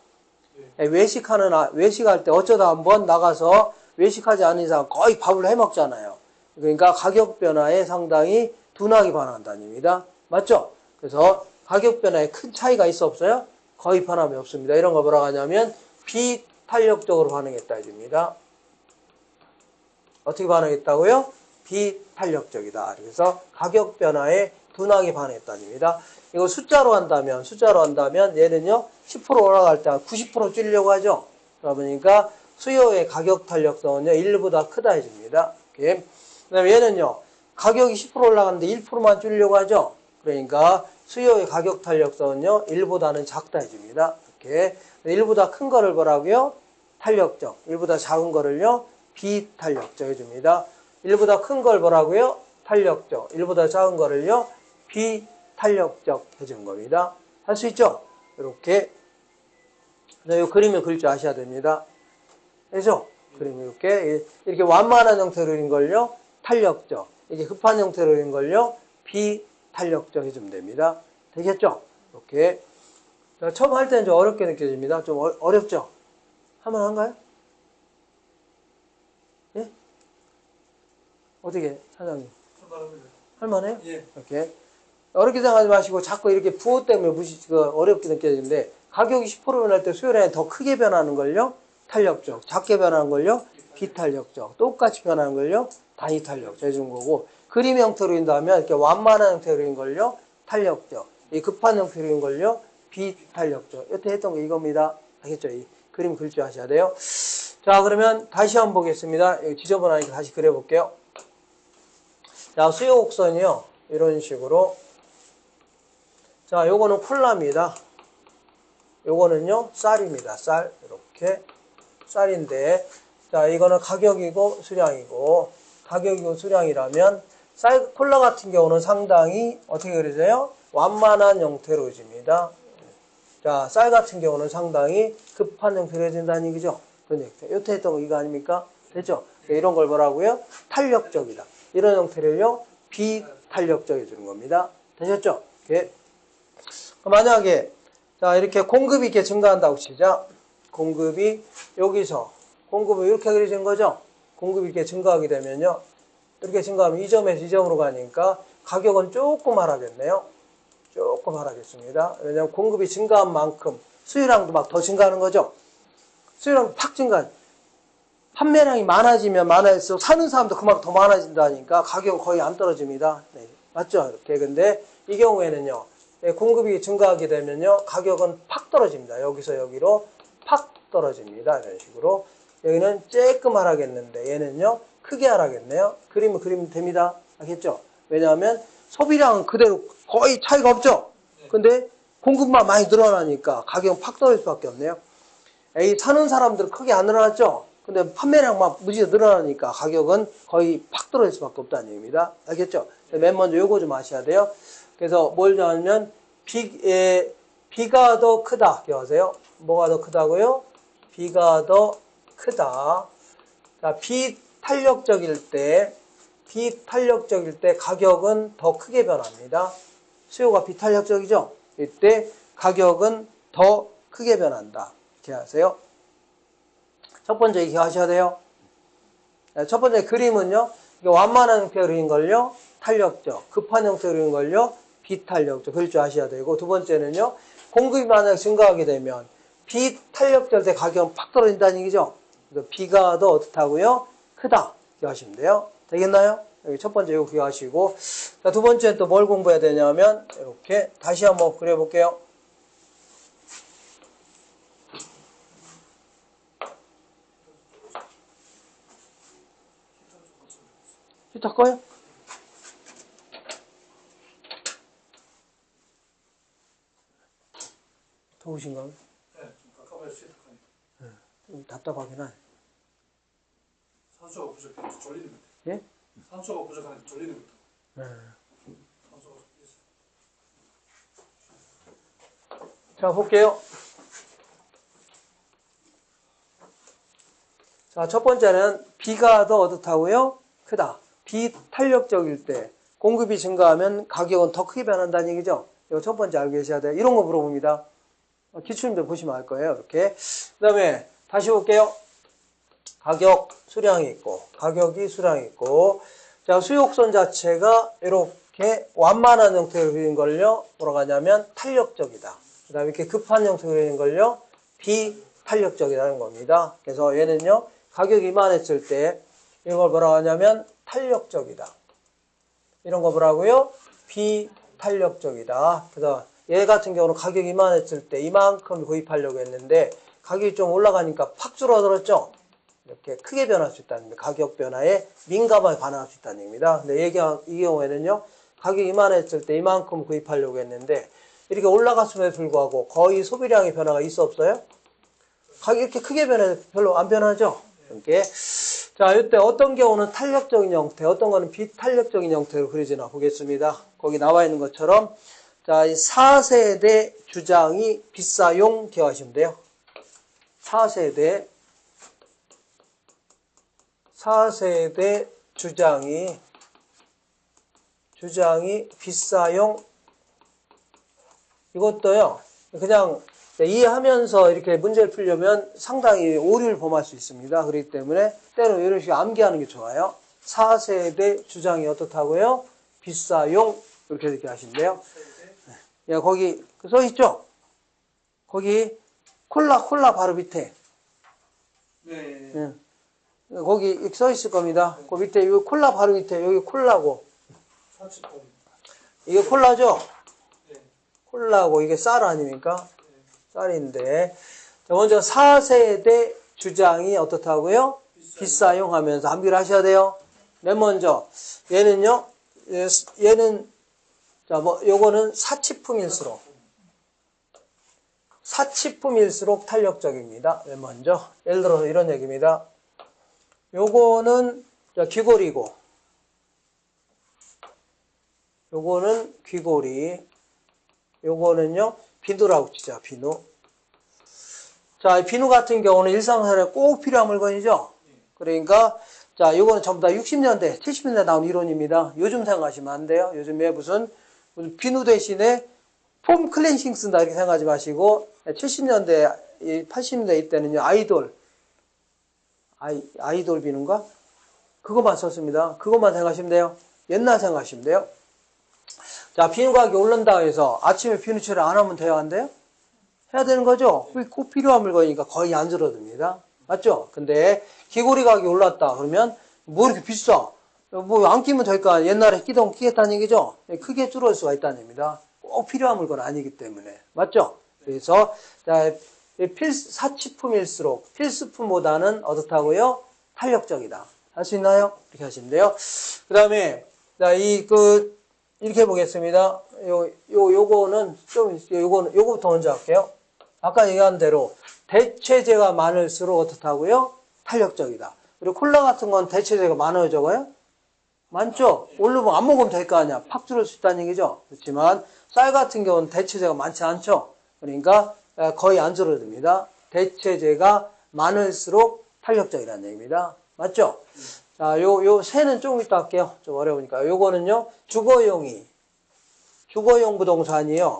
외식할 때 어쩌다 한번 나가서 외식하지 않은 이상 거의 밥을 해 먹잖아요. 그러니까 가격 변화에 상당히 둔하게 반응한다는 얘기입니다. 맞죠? 그래서 가격 변화에 큰 차이가 있어 없어요? 거의 변함이 없습니다. 이런 거 뭐라고 하냐면 비탄력적으로 반응했다 해줍니다. 어떻게 반응했다고요? 비탄력적이다. 그래서 가격 변화에 둔하게 반응했다는 얘기입니다. 이거 숫자로 한다면 얘는요 10% 올라갈 때 90% 줄이려고 하죠. 그러니까 수요의 가격 탄력성은요 1보다 크다 해줍니다. 이렇게. 그다음에 얘는요 가격이 10% 올라갔는데 1%만 줄이려고 하죠. 그러니까 수요의 가격 탄력성은요 1보다는 작다 해줍니다. 이렇게 1보다 큰 거를 뭐라고요? 탄력적. 1보다 작은 거를요 비탄력적 해줍니다. 1보다 큰 걸 뭐라고요? 탄력적. 1보다 작은 거를요 비탄력적 해주는 겁니다. 할 수 있죠? 이렇게. 이 그림을 그릴 줄 아셔야 됩니다. 그죠? 그림 이렇게 완만한 형태로 그린 걸요 탄력적. 이게 급한 형태로 그린 걸요 비탄력적 해주면 됩니다. 되겠죠? 이렇게. 처음 할 때는 좀 어렵게 느껴집니다. 좀 어렵죠? 할만한가요? 예? 어떻게, 사장님? 할만해요? 예. 이렇게. 어렵게 생각하지 마시고 자꾸 이렇게 부호 때문에 어렵게 느껴지는데 가격이 10% 변할 때 수요량이 더 크게 변하는 걸요 탄력적. 작게 변하는 걸요, 비탄력적. 똑같이 변하는 걸요, 단위 탄력적 해준 거고, 그림 형태로 인다면 이렇게 완만한 형태로 인 걸요, 탄력적. 이 급한 형태로 인 걸요, 비탄력적. 여태 했던 거 이겁니다. 알겠죠? 이 그림 그릴 줄 아셔야 돼요. 자, 그러면 다시 한번 보겠습니다. 여기 지저분하니까 다시 그려볼게요. 자, 수요 곡선이요, 이런 식으로. 자, 요거는 콜라입니다. 요거는요, 쌀입니다. 쌀. 이렇게. 쌀인데, 자, 이거는 가격이고 수량이고, 가격이고 수량이라면, 콜라 같은 경우는 상당히, 어떻게 그려져요? 완만한 형태로 그려집니다. 자, 쌀 같은 경우는 상당히 급한 형태로 그려진다는 얘기죠. 그러니까, 요때 했던 거 이거 아닙니까? 됐죠? 이런 걸 뭐라고요? 탄력적이다. 이런 형태를요, 비탄력적이 주는 겁니다. 되셨죠? 이렇게. 만약에 자, 이렇게 공급이 이렇게 증가한다고 치자. 공급이 여기서 공급이 이렇게 그려진 거죠. 공급이 이렇게 증가하게 되면요, 이렇게 증가하면 이 점에서 이 점으로 가니까 가격은 조금 하락했네요. 조금 하락했습니다. 왜냐하면 공급이 증가한 만큼 수요량도 막 더 증가하는 거죠. 수요량 팍 증가. 판매량이 많아지면 많아질수록 사는 사람도 그만큼 더 많아진다니까 가격은 거의 안 떨어집니다. 네, 맞죠? 이렇게. 근데 이 경우에는요, 공급이 증가하게 되면요, 가격은 팍 떨어집니다. 여기서 여기로 팍 떨어집니다. 이런 식으로. 여기는 조금 하락했는데 얘는요, 크게 하락했네요. 그리면 됩니다. 알겠죠? 왜냐하면 소비량은 그대로 거의 차이가 없죠? 근데 공급만 많이 늘어나니까 가격은 팍 떨어질 수밖에 없네요. 사는 사람들은 크게 안 늘어났죠? 근데 판매량만 무지개 늘어나니까 가격은 거의 팍 떨어질 수밖에 없다는 얘기입니다. 알겠죠? 맨 먼저 요거 좀 아셔야 돼요. 그래서 뭘 정하면 B가 더 크다. 기억하세요? 뭐가 더 크다고요? B가 더 크다. 자, 비탄력적일 때 가격은 더 크게 변합니다. 수요가 비탄력적이죠? 이때 가격은 더 크게 변한다. 이렇게 하세요. 첫 번째 기억하셔야 돼요. 첫 번째 그림은요, 완만한 형태로 그린 걸요, 탄력적. 급한 형태로 그린 걸요, 비탄력적. 그럴 줄 아셔야 되고, 두 번째는요, 공급이 만약 증가하게 되면 비탄력적 때 가격은 팍 떨어진다는 얘기죠. 그래서 B가 더 어떻다고요? 크다. 기억하시면 돼요. 되겠나요? 여기 첫 번째 이거 기억하시고, 자, 두 번째는 또 뭘 공부해야 되냐면 이렇게 다시 한번 그려볼게요. 히터 꺼요? 더우신가요? 네, 좀 가까워서 시작하니까. 네, 좀 답답하긴 하네. 산소가 부족해서 졸리는 것 같아요. 예? 산소가 부족하니까 졸리는 것 같아요. 네. 산소가 있어요. 자, 볼게요. 자, 첫 번째는 B가 더 어떻다고요? 크다. 비탄력적일 때 공급이 증가하면 가격은 더 크게 변한다는 얘기죠. 이거 첫 번째 알고 계셔야 돼요. 이런 거 물어봅니다. 기출문제 보시면 알 거예요. 이렇게. 그 다음에 다시 볼게요. 가격, 수량이 있고, 가격이 수량이 있고, 자, 수요곡선 자체가 이렇게 완만한 형태로 그린 걸요, 뭐라고 하냐면 탄력적이다. 그 다음에 이렇게 급한 형태로 그리는 걸요, 비탄력적이라는 겁니다. 그래서 얘는요, 가격이 이만했을 때 이걸 뭐라고 하냐면 탄력적이다. 이런 거 뭐라고요? 비탄력적이다. 그래서 얘 같은 경우는 가격이 이만했을 때 이만큼 구입하려고 했는데 가격이 좀 올라가니까 팍 줄어들었죠? 이렇게 크게 변할 수 있다는 겁니다. 가격 변화에 민감하게 반응할 수 있다는 얘기입니다. 근데 이 경우에는요, 가격이 이만했을 때 이만큼 구입하려고 했는데 이렇게 올라갔음에도 불구하고 거의 소비량의 변화가 있어 없어요? 가격이 이렇게 크게 변해 별로 안 변하죠? 이렇게. 자, 이때 어떤 경우는 탄력적인 형태, 어떤 거는 비탄력적인 형태로 그려지나 보겠습니다. 거기 나와 있는 것처럼, 자, 이 4세대 주장이 비싸용 기억하시면 돼요. 4세대 주장이 비싸용, 이것도요, 그냥 이해하면서 이렇게 문제를 풀려면 상당히 오류를 범할 수 있습니다. 그렇기 때문에 때로 이런 식으로 암기하는 게 좋아요. 4세대 주장이 어떻다고요? 비싸용. 이렇게 하신대요. 야, 거기 써 있죠? 거기 콜라 바로 밑에. 네. 예. 거기 이렇게 써 있을 겁니다. 그 밑에, 여기 콜라 바로 밑에, 여기 콜라고. 40번. 이게 콜라죠? 네. 콜라고, 이게 쌀 아닙니까? 쌀인데. 자, 먼저 4세대 주장이 어떻다고요? 비싸용 하면서 암기를 하셔야 돼요. 맨 먼저, 얘는요, 얘는, 자, 요거는 사치품일수록 탄력적입니다. 맨 먼저. 예를 들어서 이런 얘기입니다. 요거는 귀걸이고, 요거는 귀걸이, 요거는요, 비누라고 치자, 비누. 자, 비누 같은 경우는 일상생활에 꼭 필요한 물건이죠? 그러니까, 자, 요거는 전부 다 60년대, 70년대 나온 이론입니다. 요즘 생각하시면 안 돼요. 요즘에 무슨 비누 대신에 폼 클렌싱 쓴다 이렇게 생각하지 마시고, 70년대, 80년대 이때는요, 아이돌 비누인가? 그것만 썼습니다. 그것만 생각하시면 돼요. 옛날 생각하시면 돼요. 자, 비누 가격이 오른다 해서 아침에 비누 처리 안 하면 돼요? 안 돼요? 해야 되는 거죠? 그게 꼭 필요한 물건이니까 거의 안 줄어듭니다. 맞죠? 근데 귀걸이 가격이 올랐다 그러면 뭐 이렇게 비싸? 뭐 안 끼면 될까? 옛날에 끼던 끼겠다는 얘기죠? 크게 줄어들 수가 있다는 얘기입니다. 꼭 필요한 물건 아니기 때문에. 맞죠? 그래서 자, 사치품일수록 필수품보다는 어떻다고요? 탄력적이다. 할 수 있나요? 이렇게 하시면 돼요. 그 다음에, 자, 이렇게 보겠습니다. 요거는 요거부터 먼저 할게요. 아까 얘기한 대로, 대체재가 많을수록 어떻다고요? 탄력적이다. 그리고 콜라 같은 건 대체재가 많아요, 적어요? 많죠? 오르면 안 먹으면 될 거 아니야. 팍 줄을 수 있다는 얘기죠. 그렇지만, 쌀 같은 경우는 대체재가 많지 않죠? 그러니까, 거의 안 줄어듭니다. 대체재가 많을수록 탄력적이라는 얘기입니다. 맞죠? 자, 요 새는 조금 이따 할게요. 좀 어려우니까. 요거는요, 주거용 부동산이요.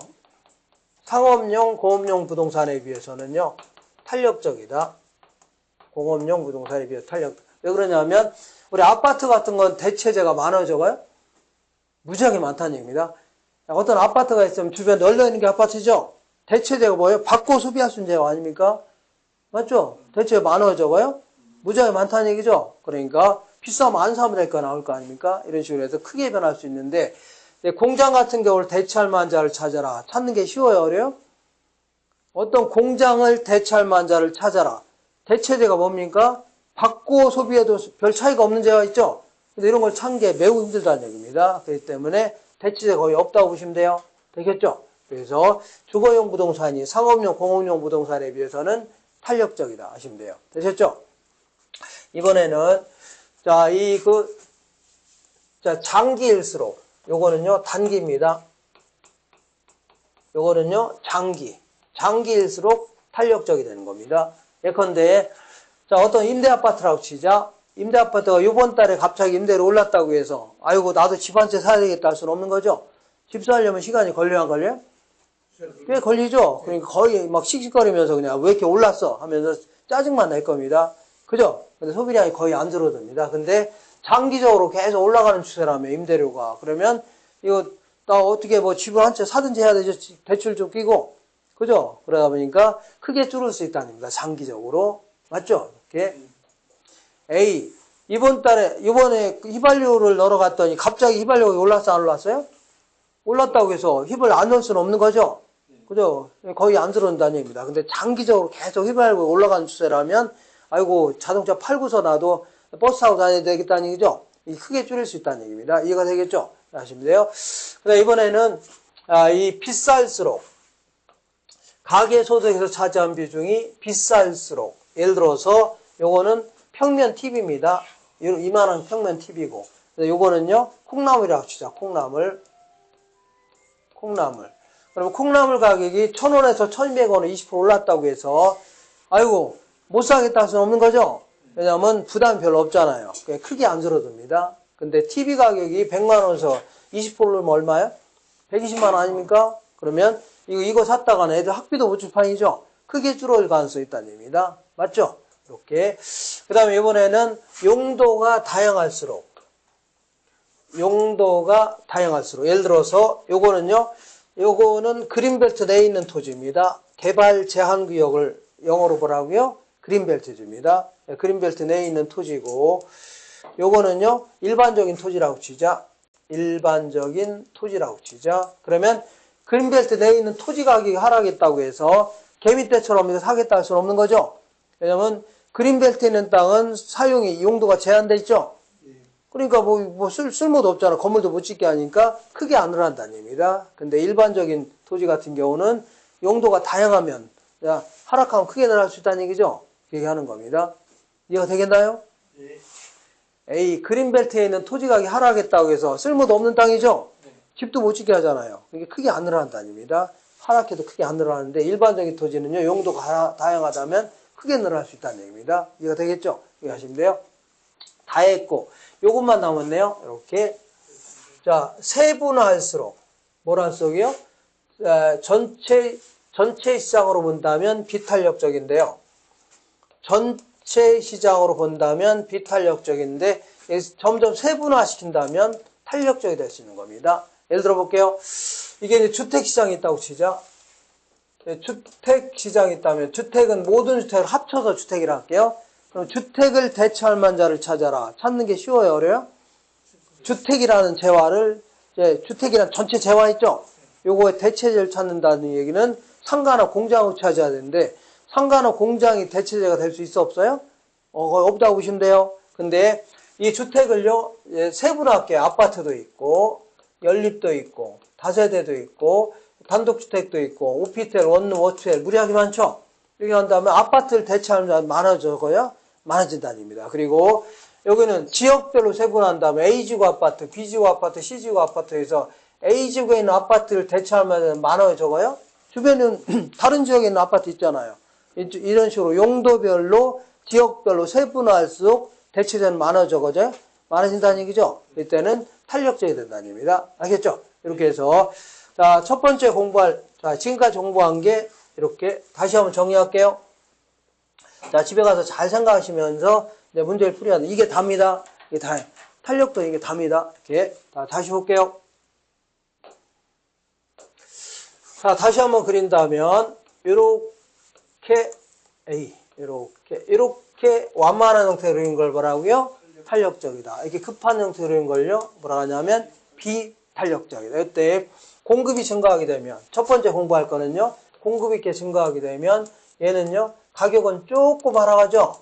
상업용, 공업용 부동산에 비해서는요, 탄력적이다. 공업용 부동산에 비해서 왜 그러냐면, 우리 아파트 같은 건 대체재가 많아져가요? 무지하게 많다는 얘기입니다. 어떤 아파트가 있으면 주변에 널려 있는 게 아파트죠? 대체재가 뭐예요? 받고 소비할 수 있는 재가 아닙니까? 맞죠? 대체재가 많아져가요? 무지하게 많다는 얘기죠? 그러니까, 비싸면 안 사면 될 거 나올 거 아닙니까? 이런 식으로 해서 크게 변할 수 있는데, 공장 같은 경우를 대체할 만한 자를 찾아라. 찾는 게 쉬워요? 어려요? 어떤 공장을 대체할 만한 자를 찾아라. 대체재가 뭡니까? 받고 소비해도 별 차이가 없는 재가 있죠? 근데 이런 걸 찾는 게 매우 힘들다는 얘기입니다. 그렇기 때문에 대체재가 거의 없다고 보시면 돼요. 되겠죠? 그래서 주거용 부동산이 상업용, 공업용 부동산에 비해서는 탄력적이다 하시면 돼요. 되셨죠? 이번에는 장기일수록 요거는요 단기입니다. 요거는요 장기일수록 탄력적이 되는 겁니다. 예컨대 어떤 임대 아파트라고 치자. 임대 아파트가 이번 달에 갑자기 임대료 올랐다고 해서 아이고 나도 집 한 채 사야 되겠다 할 수는 없는 거죠. 집 사려면 시간이 걸려요 안 걸려요? 꽤 걸리죠. 그러니까 거의 막 씩씩거리면서 그냥 왜 이렇게 올랐어 하면서 짜증만 낼 겁니다. 그죠? 근데 소비량이 거의 안 줄어듭니다. 근데 장기적으로 계속 올라가는 추세라며 임대료가. 그러면 이거 나 어떻게 뭐 집을 한 채 사든지 해야 되죠. 대출 좀 끼고. 그죠? 그러다 보니까 크게 줄을 수 있다는 겁니다. 장기적으로. 맞죠? 이렇게. A. 이번에 휘발유를 넣으러 갔더니 갑자기 휘발유가 올랐어 안 올랐어요? 올랐다고 해서 휘발유 안 넣을 수는 없는 거죠? 그죠? 거의 안 들어온다는 얘기입니다. 근데 장기적으로 계속 휘발유가 올라가는 추세라면 아이고 자동차 팔고서 나도 버스 타고 다녀야 되겠다는 얘기죠. 크게 줄일 수 있다는 얘기입니다. 이해가 되겠죠? 아시면 돼요. 그다음 이번에는 이 비쌀수록 가계소득에서 차지한 비중이 비쌀수록 예를 들어서 요거는 평면 TV입니다. 이만한 평면 TV고 요거는요 콩나물이라고 치자. 콩나물 그러면 콩나물 가격이 1,000원에서 1,200원에 20% 올랐다고 해서 아이고 못 사겠다 할 수는 없는 거죠. 왜냐하면 부담이 별로 없잖아요. 크게 안 줄어듭니다. 근데 TV 가격이 100만원에서 20%면 얼마예요? 120만원 아닙니까? 그러면 이거 샀다가는 애들 학비도 못 줄 판이죠. 크게 줄어들 가능성이 있다는 얘기입니다. 맞죠? 이렇게. 그 다음에 이번에는 용도가 다양할수록 예를 들어서 요거는 그린벨트 내에 있는 토지입니다. 개발 제한 구역을 영어로 뭐라고요? 그린벨트입니다. 그린벨트 내에 있는 토지고, 요거는요, 일반적인 토지라고 치자. 일반적인 토지라고 치자. 그러면 그린벨트 내에 있는 토지 가격이 하락했다고 해서 개미 때처럼 이거 사겠다 할 수는 없는 거죠. 왜냐면 그린벨트에 있는 땅은 사용이 용도가 제한돼 있죠. 그러니까 쓸모도 없잖아. 건물도 못 짓게 하니까 크게 안 늘어난다는 얘기입니다. 근데 일반적인 토지 같은 경우는 용도가 다양하면 하락하면 크게 늘어날 수 있다는 얘기죠. 얘기하는 겁니다. 이해가 되겠나요? 예. A, 그린벨트에 있는 토지 가격이 하락했다고 해서 쓸모도 없는 땅이죠. 네. 집도 못 짓게 하잖아요. 이게 크게 안 늘어난다는 얘기입니다. 하락해도 크게 안 늘어나는데 일반적인 토지는요, 용도가 다양하다면 크게 늘어날 수 있다는 얘기입니다. 이해가 되겠죠? 이해하시면 돼요. 다 했고, 요것만 남았네요. 이렇게. 자, 세분화할수록, 뭐랄수록이요? 전체 시장으로 본다면 비탄력적인데요. 전체 시장으로 본다면 비탄력적인데, 점점 세분화시킨다면 탄력적이 될 수 있는 겁니다. 예를 들어 볼게요. 이게 이제 주택시장이 있다고 치자. 주택시장이 있다면, 주택은 모든 주택을 합쳐서 주택이라 할게요. 그럼 주택을 대체할 만자를 찾아라. 찾는 게 쉬워요, 어려요? 주택이라는 재화를, 주택이란 전체 재화 있죠? 요거의 대체제를 찾는다는 얘기는 상가나 공장을 찾아야 되는데, 상가나 공장이 대체제가 될 수 있어, 없어요? 없다고 보시면 돼요. 근데 이 주택을요, 세분화할게요. 아파트도 있고, 연립도 있고, 다세대도 있고, 단독주택도 있고, 오피스텔, 원룸, 워치텔, 무리하게 많죠? 이렇게 한다면 아파트를 대체하는 사람이 많아져서요, 많아진다는 얘기입니다. 그리고 여기는 지역별로 세분화한다면 A지구 아파트, B지구 아파트, C지구 아파트에서 A지구에 있는 아파트를 대체하면 많아요, 적어요? 주변에는 다른 지역에 있는 아파트 있잖아요. 이런 식으로 용도별로, 지역별로 세분화할수록 대체되는 많아 적어져요? 많아진다는 얘기죠? 이때는 탄력적이 된다는 얘기입니다. 알겠죠? 이렇게 해서, 자, 첫 번째 자, 지금까지 공부한 게 이렇게 다시 한번 정리할게요. 자, 집에 가서 잘 생각하시면서 이제 문제를 풀어야 돼. 이게 답니다. 이게 다, 탄력도 이게 답니다. 이렇게. 자, 다시 볼게요. 자, 다시 한번 그린다면, 요렇게, 이렇게 완만한 형태로 그린 걸 뭐라고요? 탄력적이다. 이렇게 급한 형태로 그린 걸요? 뭐라 하냐면, 비탄력적이다. 이때 공급이 증가하게 되면, 첫 번째 공부할 거는요, 공급이 이렇게 증가하게 되면, 얘는요, 가격은 조금 하락하죠?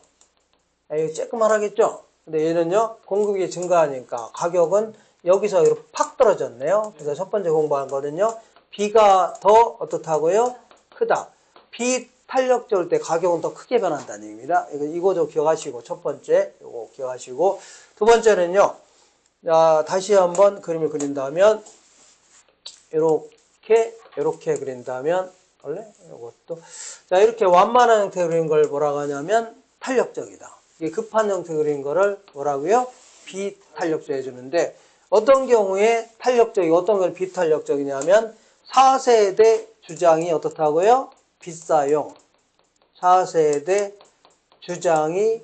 조금 하락했죠? 근데 얘는요, 공급이 증가하니까 가격은 여기서 이렇게 팍 떨어졌네요. 그래서 첫 번째 공부한 거는요, B가 더 어떻다고요? 크다. 비탄력적일 때 가격은 더 크게 변한다는 얘기입니다. 이거 기억하시고, 첫 번째, 이거 기억하시고, 두 번째는요, 자, 다시 한번 그림을 그린다면, 이렇게 그린다면, 원래 이것도 자, 이렇게 완만한 형태 그린 걸 뭐라고 하냐면 탄력적이다. 이게 급한 형태 그린 거를 뭐라고요? 비탄력적 해주는데, 어떤 경우에 탄력적이고 어떤 걸 비탄력적이냐면 4세대 주장이 어떻다고요? 비싸용. 4세대 주장이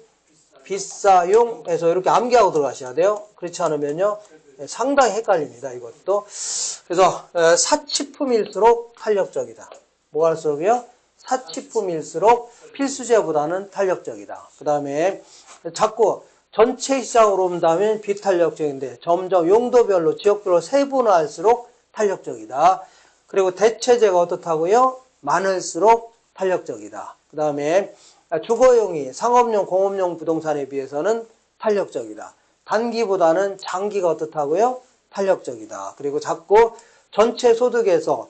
비싸용에서 이렇게 암기하고 들어가셔야 돼요. 그렇지 않으면요, 상당히 헷갈립니다, 이것도. 그래서 사치품일수록 탄력적이다. 뭐가 할수록이요? 사치품일수록 필수재보다는 탄력적이다. 그 다음에 자꾸 전체 시장으로 본다면 비탄력적인데 점점 용도별로, 지역별로 세분화할수록 탄력적이다. 그리고 대체재가 어떻다고요? 많을수록 탄력적이다. 그 다음에 주거용이 상업용, 공업용 부동산에 비해서는 탄력적이다. 단기보다는 장기가 어떻다고요? 탄력적이다. 그리고 자꾸 전체 소득에서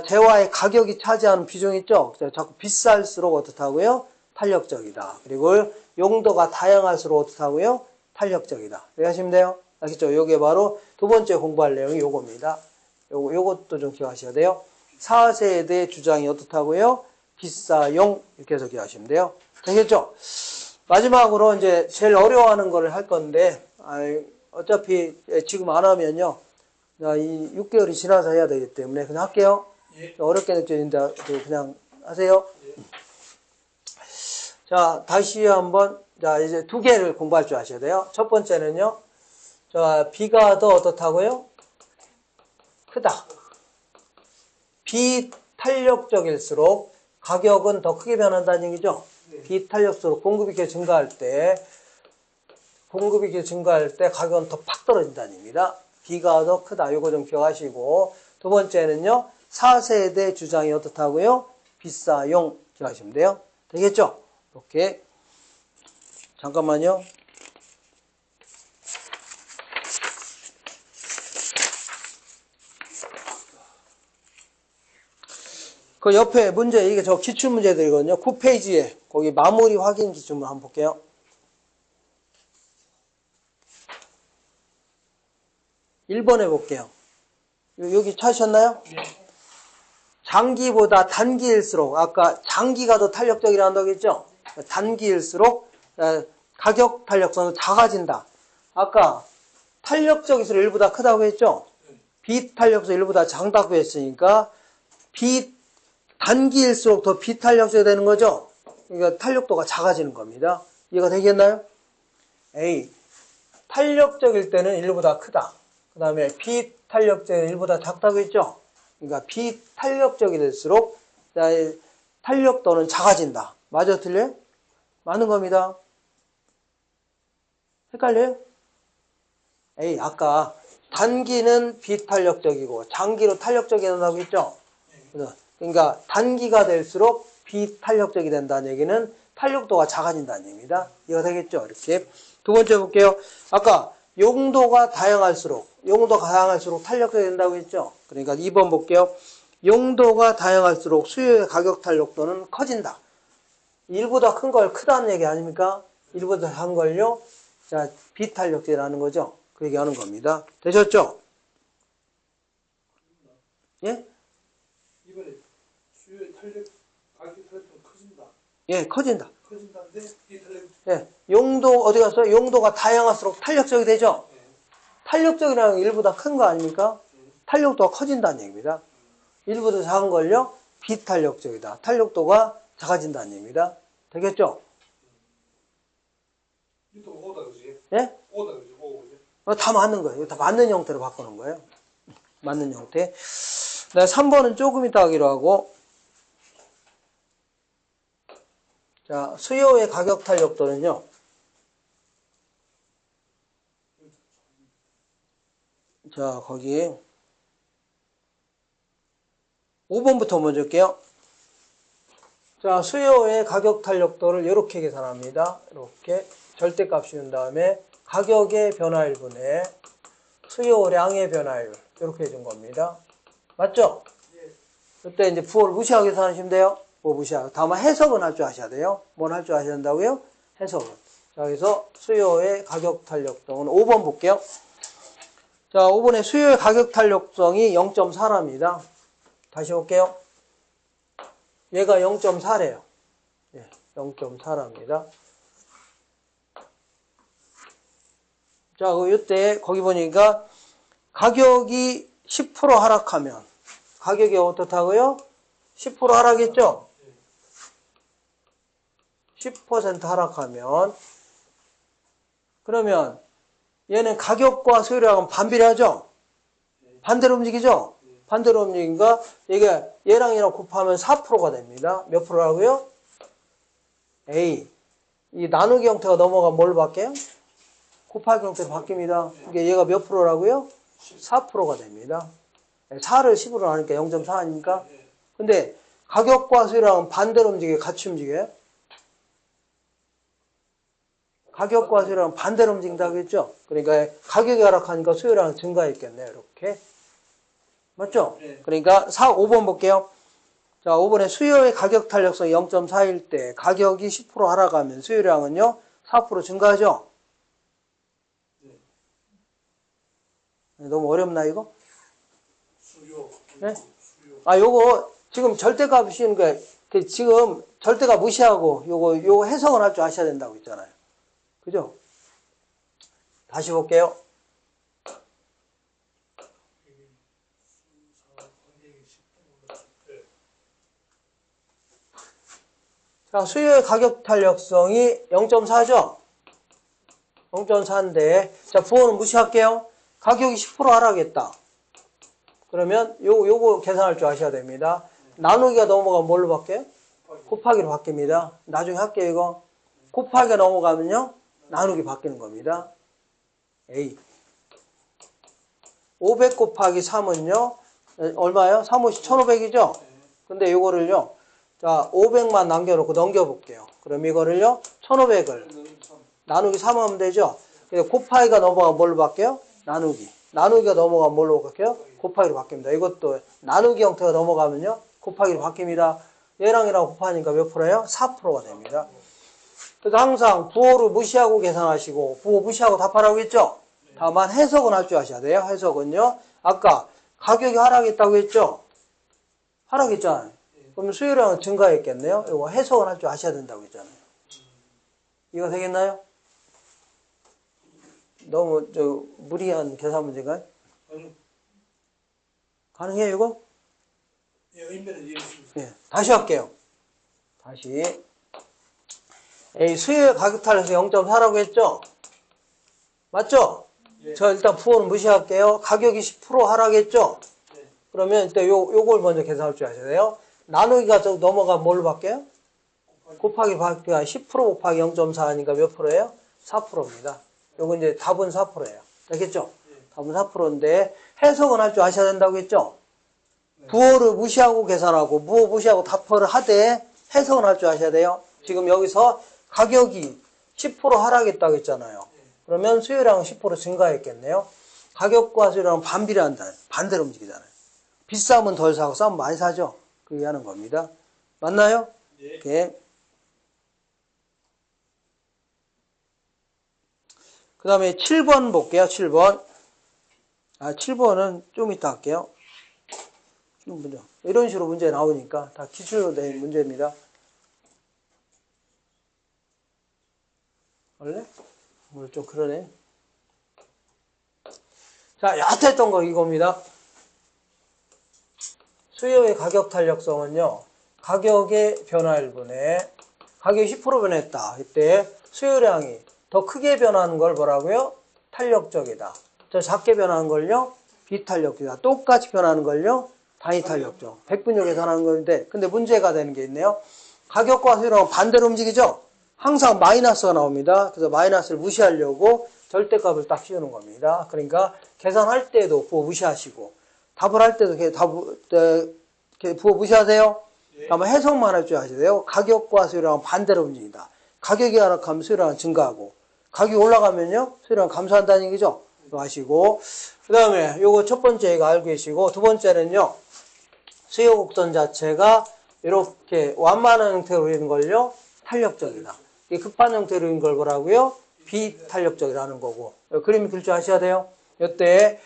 재화의 가격이 차지하는 비중이 있죠? 자꾸 비쌀수록 어떻다고요? 탄력적이다. 그리고 용도가 다양할수록 어떻다고요? 탄력적이다. 이해하시면 돼요? 알겠죠? 요게 바로 두 번째 공부할 내용이 요겁니다. 요것도 좀 기억하셔야 돼요. 4세대 주장이 어떻다고요? 비싸용. 이렇게 해서 기억하시면 돼요. 되겠죠? 마지막으로 이제 제일 어려워하는 거를 할 건데, 어차피 지금 안 하면요, 이 6개월이 지나서 해야 되기 때문에 그냥 할게요. 예. 어렵게 느껴진다. 그냥 하세요. 예. 자, 다시 한번, 자, 이제 두 개를 공부할 줄 아셔야 돼요. 첫 번째는요, 자, B가 더 어떻다고요? 크다. 비탄력적일수록 가격은 더 크게 변한다는 얘기죠. 비탄력성으로 공급이 이렇게 증가할 때 가격은 더 팍 떨어진다는 얘기입니다. B가 더 크다. 요거 좀 기억하시고. 두 번째는요. 4세대 주장이 어떻다고요? 비싸용 기억하시면 돼요. 되겠죠? 이렇게. 잠깐만요. 그 옆에 문제, 이게 저 기출문제들이거든요. 9페이지에 거기 마무리 확인 기출문 한번 볼게요. (1번) 해볼게요. 여기 찾으셨나요? 네. 장기보다 단기일수록, 아까 장기가 더 탄력적이라고 했죠? 단기일수록 가격 탄력성은 작아진다. 아까 탄력적일수록 1보다 크다고 했죠? 비탄력성 1보다 작다고 했으니까 단기일수록 더 비탄력성이 되는 거죠? 그러니까 탄력도가 작아지는 겁니다. 이해가 되겠나요? A. 탄력적일 때는 1보다 크다. 그 다음에 비탄력적인 1보다 작다고 했죠? 그러니까 비탄력적이 될수록 탄력도는 작아진다. 맞아, 틀려요? 맞는 겁니다. 헷갈려요? 에이, 아까 단기는 비탄력적이고 장기로 탄력적이 된다고 했죠? 그러니까 단기가 될수록 비탄력적이 된다는 얘기는 탄력도가 작아진다는 얘기입니다. 이해가 되겠죠? 이렇게. 두 번째 볼게요. 아까 용도가 다양할수록 탄력적이 된다고 했죠? 그러니까 2번 볼게요. 용도가 다양할수록 수요의 가격 탄력도는 커진다. 1보다 큰 걸 크다는 얘기 아닙니까? 1보다 작은 걸요? 자, 비탄력제라는 거죠. 그 얘기 하는 겁니다. 되셨죠? 예? 이번에 수요의 탄력, 가격 탄력도 커진다. 예, 커진다. 커진다는데 이 탄력. 예, 용도 어디 갔어요? 용도가 다양할수록 탄력적이 되죠? 탄력적이라는 게 1보다 큰 거 아닙니까? 탄력도가 커진다는 얘기입니다. 1보다 작은 걸요? 비탄력적이다. 탄력도가 작아진다는 얘기입니다. 되겠죠? 이거 오다 그지? 예? 오다 그지? 오 그지? 다 맞는 거예요. 이거 다 맞는 형태로 바꾸는 거예요. 맞는 형태. 네, 3번은 조금 이따 하기로 하고. 자, 수요의 가격 탄력도는요. 자, 거기 5번부터 먼저 할게요. 자, 수요의 가격 탄력도를 이렇게 계산합니다. 이렇게 절대값 씌운 다음에 가격의 변화율분의 수요량의 변화율 이렇게 해준 겁니다. 맞죠? 그때 이제 부호를 무시하고 계산하시면 돼요. 부호 무시하고. 다만 해석은 할 줄 아셔야 돼요. 뭘 할 줄 아셔야 된다고요? 해석은. 자, 그래서 수요의 가격 탄력성은 5번 볼게요. 자, 5번에 수요의 가격 탄력성이 0.4랍니다. 다시 볼게요. 얘가 0.4래요. 예, 0.4랍니다. 자, 이때 거기 보니까 가격이 10% 하락하면 가격이 어떻다고요? 10% 하락했죠? 10% 하락하면 그러면 얘는 가격과 수요량은 반비례하죠? 반대로 움직이죠? 반대로 움직이니까 이게 얘랑 얘랑 곱하면 4%가 됩니다. 몇 프로라고요? A. 이 나누기 형태가 넘어가면 뭘로 바뀌어요? 곱하기 형태로 바뀝니다. 이게 얘가 몇 프로라고요? 4%가 됩니다. 4를 10으로 나누니까 0.4 아닙니까? 근데 가격과 수요량은 반대로 움직여요? 같이 움직여요? 가격과 수요량은 반대로 움직인다고 했죠? 그러니까 가격이 하락하니까 수요량은 증가했겠네요. 이렇게. 맞죠? 네. 그러니까 5번 볼게요. 자, 5번에 수요의 가격 탄력성이 0.4일 때 가격이 10% 하락하면 수요량은요? 4% 증가하죠? 너무 어렵나 이거? 수요. 네? 수요. 아, 요거 지금 절대값 씌우는 거 지금 절대값 무시하고 요거 해석을 할 줄 아셔야 된다고 했잖아요. 그죠? 다시 볼게요. 자, 수요의 가격 탄력성이 0.4죠? 0.4인데, 자, 부호는 무시할게요. 가격이 10% 하락했다. 그러면 요거 계산할 줄 아셔야 됩니다. 나누기가 넘어가면 뭘로 바뀌어요? 곱하기로 바뀝니다. 나중에 할게요, 이거. 곱하기가 넘어가면요, 나누기 바뀌는 겁니다. A. 500 곱하기 3은요, 얼마예요? 350, 1500이죠? 근데 이거를요, 자, 500만 남겨놓고 넘겨볼게요. 그럼 이거를요, 1500을 나누기 3 하면 되죠? 곱하기가 넘어가면 뭘로 바뀌어요? 나누기. 나누기가 넘어가면 뭘로 바뀌어요? 곱하기로 바뀝니다. 이것도 나누기 형태가 넘어가면요, 곱하기로 바뀝니다. 얘랑 얘랑 곱하니까 몇 프로예요? 4%가 됩니다. 그래서 항상 부호를 무시하고 계산하시고, 부호 무시하고 답하라고 했죠? 다만 해석은 할 줄 아셔야 돼요. 해석은요. 아까 가격이 하락했다고 했죠? 하락했잖아요. 그러면 수요량은 증가했겠네요. 이거 해석은 할 줄 아셔야 된다고 했잖아요. 이거 되겠나요? 너무 무리한 계산 문제인가요? 가능해요, 이거? 예, 의미는 이해했습니다. 예, 다시 할게요. 다시. A 수요의 가격 탈에서 0.4라고 했죠? 맞죠? 예. 저 일단 부호는 무시할게요. 가격이 10% 하락했죠? 예. 그러면 일단 요걸 먼저 계산할 줄 아셔야 돼요. 나누기가 좀 넘어가면 뭘로 바뀌어요? 곱하기 바뀌가 10% 곱하기 0.4니까 몇 프로예요? 4%입니다. 요거 이제 답은 4%예요. 되겠죠? 답은 4%인데 해석은 할 줄 아셔야 된다고 했죠? 부호를 무시하고 계산하고 부호 무시하고 답을 하되 해석은 할 줄 아셔야 돼요. 지금 여기서 가격이 10% 하락했다고 했잖아요. 그러면 수요량은 10% 증가했겠네요. 가격과 수요량은 반비례한다. 반대로 움직이잖아요. 비싸면 덜 사고 싸면 많이 사죠. 그게 하는 겁니다. 맞나요? 예. 이렇게. 그 다음에 7번 볼게요. 7번. 7번은 좀 이따 할게요. 이런 식으로 문제 나오니까 다 기출로 된 문제입니다. 원래? 오늘 좀 그러네. 자, 얕았던 거 이겁니다. 수요의 가격 탄력성은요, 가격의 변화일분에 가격이 10% 변했다. 이때 수요량이 더 크게 변하는 걸 뭐라고요? 탄력적이다. 더 작게 변하는 걸요? 비탄력적이다. 똑같이 변하는 걸요? 단위탄력적. 백분율 계산하는 건데, 근데 문제가 되는 게 있네요. 가격과 수요량은 반대로 움직이죠? 항상 마이너스가 나옵니다. 그래서 마이너스를 무시하려고 절대값을 딱 씌우는 겁니다. 그러니까 계산할 때도 부호 무시하시고, 답을 할 때도 부호 무시하세요. 아마 해석만 할 줄 아셔야 돼요. 가격과 수요량은 반대로 움직인다. 가격이 하락하면 수요량은 증가하고, 가격이 올라가면요, 수요량은 감소한다는 얘기죠. 이거 아시고, 그 다음에 요거 첫 번째 이거 알고 계시고, 두 번째는요, 수요 곡선 자체가 이렇게 완만한 형태로 그리는 걸요, 탄력적이다. 이 급한 형태로 그리는 걸 뭐라고요? 비탄력적이라는 거고. 그림 그릴 줄 아셔야 돼요. 이때,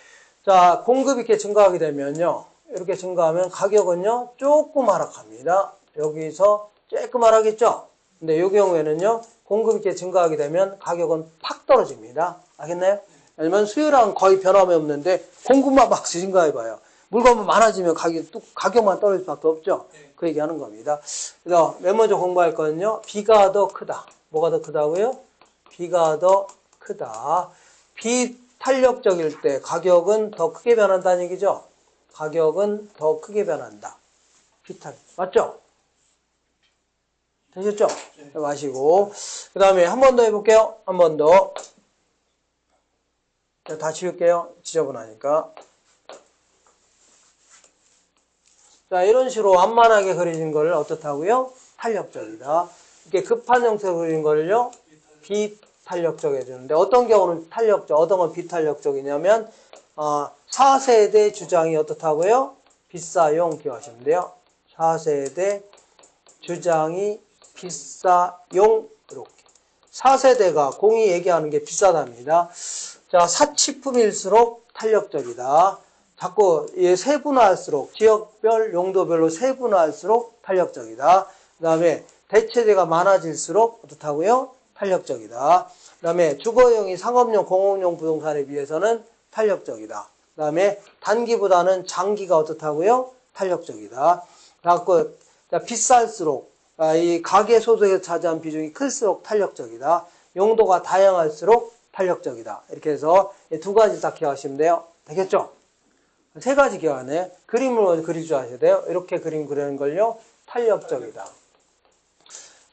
자, 공급이 이렇게 증가하게 되면요, 이렇게 증가하면 가격은요, 조금 하락합니다. 여기서 조금 하락했죠? 근데 이 경우에는요, 공급이 이렇게 증가하게 되면 가격은 팍 떨어집니다. 알겠나요? 왜냐면 수요량은 거의 변함이 없는데 공급만 막 증가해봐요. 물건만 많아지면 가격만 떨어질 수밖에 없죠. 그 얘기하는 겁니다. 그래서 맨 먼저 공부할 거는요, B가 더 크다. 뭐가 더 크다고요? B가 더 크다. 비탄력적일 때 가격은 더 크게 변한다는 얘기죠. 가격은 더 크게 변한다. 비탄 맞죠? 되셨죠? 마시고 그 다음에 한 번 더 해볼게요. 한 번 더. 다 지울게요. 지저분하니까. 자, 이런 식으로 완만하게 그려진 걸 어떻다고요? 탄력적이다. 이렇게 급한 형태로 그린 걸요, 비탄력적 해주는데, 어떤 경우는 탄력적, 어떤 건 비탄력적이냐면, 4세대 주장이 어떻다고요? 비싸용 기억하시면 돼요. 4세대 주장이 비싸용, 이렇게. 4세대가 공이 얘기하는 게 비싸답니다. 자, 사치품일수록 탄력적이다. 자꾸 세분화할수록, 지역별, 용도별로 세분화할수록 탄력적이다. 그 다음에 대체재가 많아질수록 어떻다고요? 탄력적이다. 그 다음에 주거용이 상업용, 공업용 부동산에 비해서는 탄력적이다. 그 다음에 단기보다는 장기가 어떻다고요? 탄력적이다. 그래갖고 비쌀수록, 이 가계 소득에 차지한 비중이 클수록 탄력적이다. 용도가 다양할수록 탄력적이다. 이렇게 해서 두 가지 딱 기억하시면 돼요. 되겠죠? 세 가지 기억하네. 그림을 그릴 줄 아셔야 돼요. 이렇게 그림 그리는 걸요, 탄력적이다.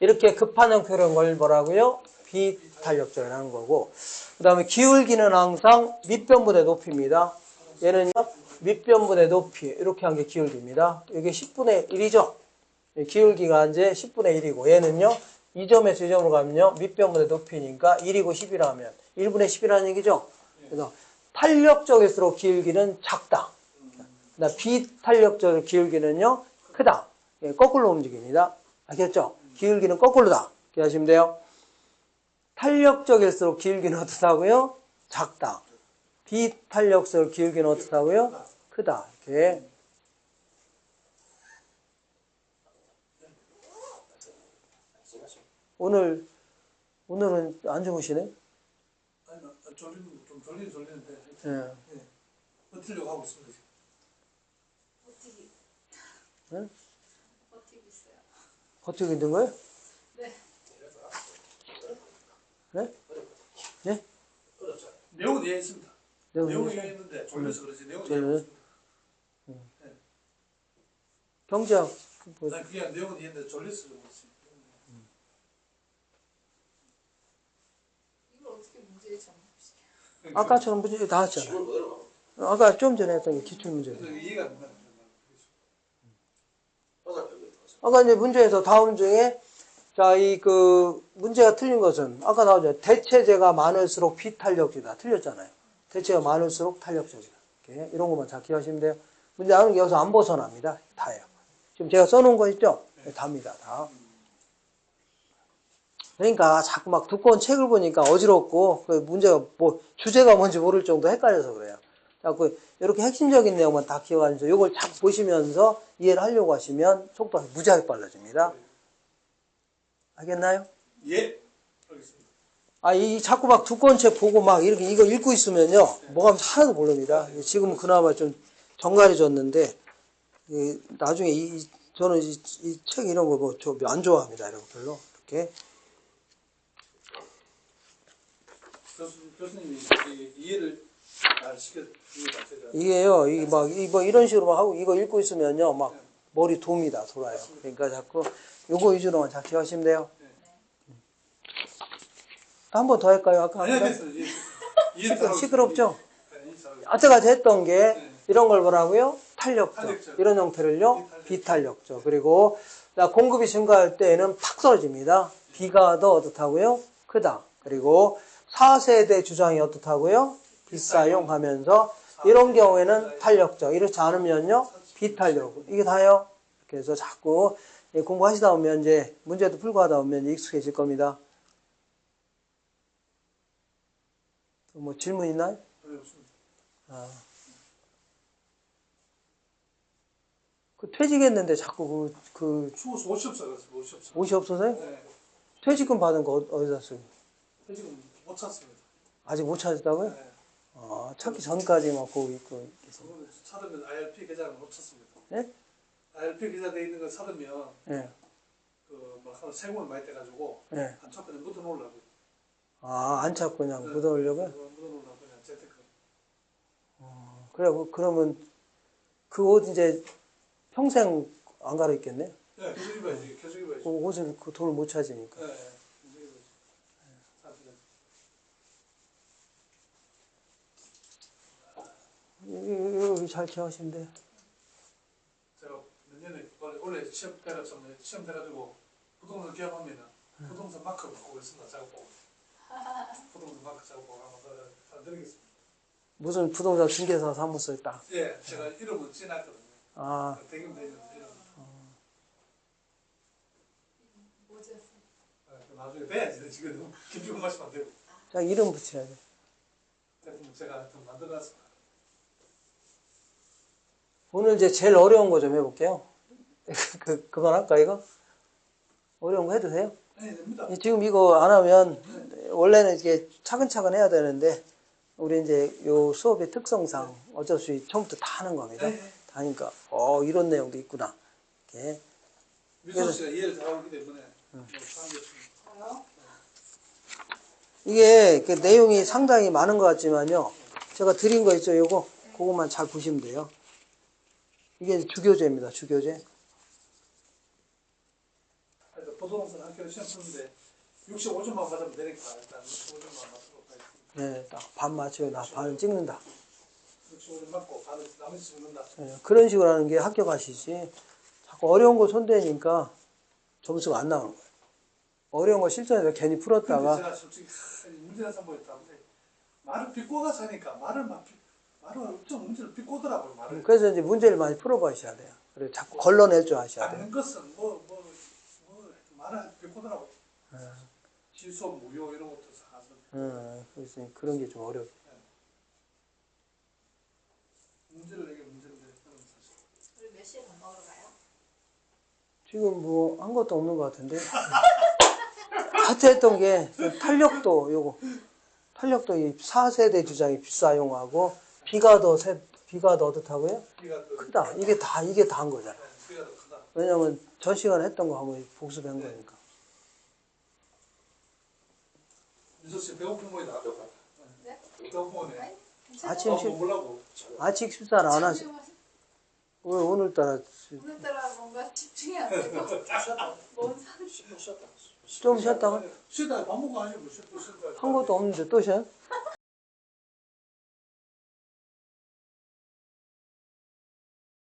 이렇게 급한 형태로 걸 뭐라고요? 비탄력적이라는 거고. 그 다음에 기울기는 항상 밑변분의 높이입니다. 얘는 밑변분의 높이 이렇게 한 게 기울기입니다. 이게 10분의 1이죠. 기울기가 이제 10분의 1이고 얘는요. 이 점에서 이 점으로 가면요. 밑변분의 높이니까 1이고 10이라면 1분의 10이라는 얘기죠. 그래서 탄력적일수록 기울기는 작다. 비탄력적 기울기는요. 크다. 거꾸로 움직입니다. 알겠죠? 기울기는 거꾸로다. 이렇게 하시면 돼요. 탄력적일수록 기울기는 어떻다고요? 작다. 비탄력적 기울기는 어떻다고요? 크다. 이렇게. 오늘은 안 주무시네? 아니, 좀 졸리는데. 예. 예. 버티려고 하고 있습니다. 버티기. 응? 버티고 있어요. 버티고 있는 거예요? 네. 네? 네? 내용은 이해했습니다. 내용은 이해했어요? 이해했는데 졸려서 그러지 내용은 졸려요? 이해했습니다. 경제학 아니 그게 내용은 이해했는데 졸려서 그렇지. 이걸 어떻게 문제에 적용시켜요? 아까처럼 문제 다 했잖아요. 지금 뭐더라? 아까 좀 전에 했던 게 기출문제. 그래서 이해가 안 가요. 아까 이제 문제에서 다음 중에 자, 문제가 틀린 것은 아까 나오죠. 대체제가 많을수록 비탄력적이다. 틀렸잖아요. 대체가 많을수록 탄력적이다. 이렇게 이런 것만 잘 기억하시면 돼요. 문제 나오는 게 여기서 안 벗어납니다. 다예요. 지금 제가 써놓은 거 있죠? 네, 답니다. 다. 그러니까 자꾸 막 두꺼운 책을 보니까 어지럽고 그 문제가 주제가 뭔지 모를 정도 헷갈려서 그래요. 자꾸 이렇게 핵심적인 내용만 다 기억하면서 이걸 잘 보시면서 이해를 하려고 하시면 속도가 무지하게 빨라집니다. 알겠나요? 예. 알겠습니다. 이 자꾸 막 두꺼운 책 보고 막 이렇게 이거 읽고 있으면요. 뭐가 하나도 모릅니다. 지금은 그나마 좀 정갈해졌는데 나중에 저는 이 책 이런 거 뭐 좀 안 좋아합니다. 이런 거 별로. 이렇게. 교수님이 이해를 잘 시켜주는 것 같아요. 이게요. 이게 막 이런 식으로 막 하고 이거 읽고 있으면요. 막 머리 돕니다. 돌아요. 그러니까 자꾸 요거 위주로만 잘 기억하시면 돼요. 한 번 더 할까요? 아까 아니 됐어요. 시끄럽죠? 아까까지 했던 게 이런 걸 뭐라고요? 탄력적. 탄력적. 이런 형태를요. 비탄력적. 그리고 공급이 증가할 때에는 팍 떨어집니다. B가 더 어떻다고요? 크다. 그리고 4세대 주장이 어떻다고요? 비싸용 하면서 이런 경우에는 탄력적. 이렇지 않으면요. 비탄력. 이게 다요. 그래서 자꾸 공부하시다 보면 이제 문제도 풀고 하다 보면 익숙해질 겁니다. 뭐 질문 있나요? 퇴직했는데 자꾸 추워서 옷이 없어요. 옷이 없어서요? 네. 퇴직금 받은 거 어디다 쓰고? 퇴직은 못 찾습니다. 아직 못 찾았다고요? 네. 찾기 전까지 막 거기 있고 계세요. 그거는 찾으면 IRP 계좌를 못 찾습니다. 네? IRP 계좌 돼 있는 거 찾으면 네. 막 세금을 많이 떼가지고 네. 안 찾고 그냥 묻어놓으려고. 안 찾고 그냥 묻어오려고요? 묻어놓으려고 그냥 재테크. 그래, 그러면 그 옷 이제 평생 안 갈아입겠네? 네, 계속 입어야지. 계속 입어야지. 그 옷은 그 돈을 못 찾으니까. 네, 계속 입어야지. 사실은. 이거 잘 기억하시면 돼요. 제가 내년에 원래 시험 때렸었는데 시험 돼가지고 부동산 기업하면은 부동산 마크 보고 있습니다. 작업보고. 부동산 마크 작업보고 한번 더 드리겠습니다. 무슨 부동산 중개사 사무소에 딱. 예, 제가 이름은 찌놨거든요. 대금 대금 이름. 뭐지? 나중에 돼야지. 지금 너무 김치국 마시면 안 되고. 자, 이름 붙여야 돼. 제품 제가 좀 만들어놨습니다. 오늘 이제 제일 어려운 거 좀 해볼게요. 그건 할까, 이거? 어려운 거 해도 돼요? 네, 됩니다. 지금 이거 안 하면, 원래는 이게 차근차근 해야 되는데, 우리 이제 요 수업의 특성상 어쩔 수 없이 처음부터 다 하는 겁니다. 네. 다 하니까, 이런 내용도 있구나. 이렇게. 미소 씨가 이해를 잘하기 때문에 사람들 저요? 이게 그 내용이 상당히 많은 것 같지만요. 제가 드린 거 있죠, 요거? 그것만 잘 보시면 돼요. 이게 주교제입니다, 주교제. 부동산 학교 시험 쳤는데 65점만 맞으면 되니까 일단 65점만 맞도록 하겠습니다. 네, 딱 반 맞추고 나 반을 찍는다. 65점 맞고 반을 나머지 찍는다. 네, 그런 식으로 하는 게 합격하시지. 자꾸 어려운 거 손대니까 점수가 안 나오는 거예요. 어려운 거 실전에서 괜히 근데 풀었다가 제가 솔직히 문제는 상보였다는데 말을 비꼬아서 하니까 말을 좀 문제를 비꼬더라고요. 말을. 그래서 이제 문제를 많이 풀어보셔야 돼요. 그리고 자꾸 걸러낼 줄 아셔야 돼요. 받는 것은 말을 비꼬더라고요. 지수, 무효 이런 것도 사서 그래서 그런 게 좀 어려워요. 문제를 내게 문제인데 그런 사실. 우리 몇 시에 밥 먹으러 가요? 지금 뭐 한 것도 없는 것 같은데. 하트 했던 게 탄력도 탄력도 이 4세대 주장이 비싸용하고 비가 더 어떻다고요? 비가 그 크다. 이게 다 한 거잖아. 비가 더 크다. 왜냐면 전 시간에 했던 거 한번 복습한 거니까. 윤석 씨 배고픈 거에 나왔죠? 네? 배고픈 거네. 아니, 괜찮아요. 아침 식 먹으려고. 아침 식사를 안 하시. 왜 오늘따라 오늘따라 뭔가 집중이 안 되고 뭔 좀 쉬었다가 쉬다가 밥 먹고 하시고 쉬다 한 것도 없는데 또 쉬어?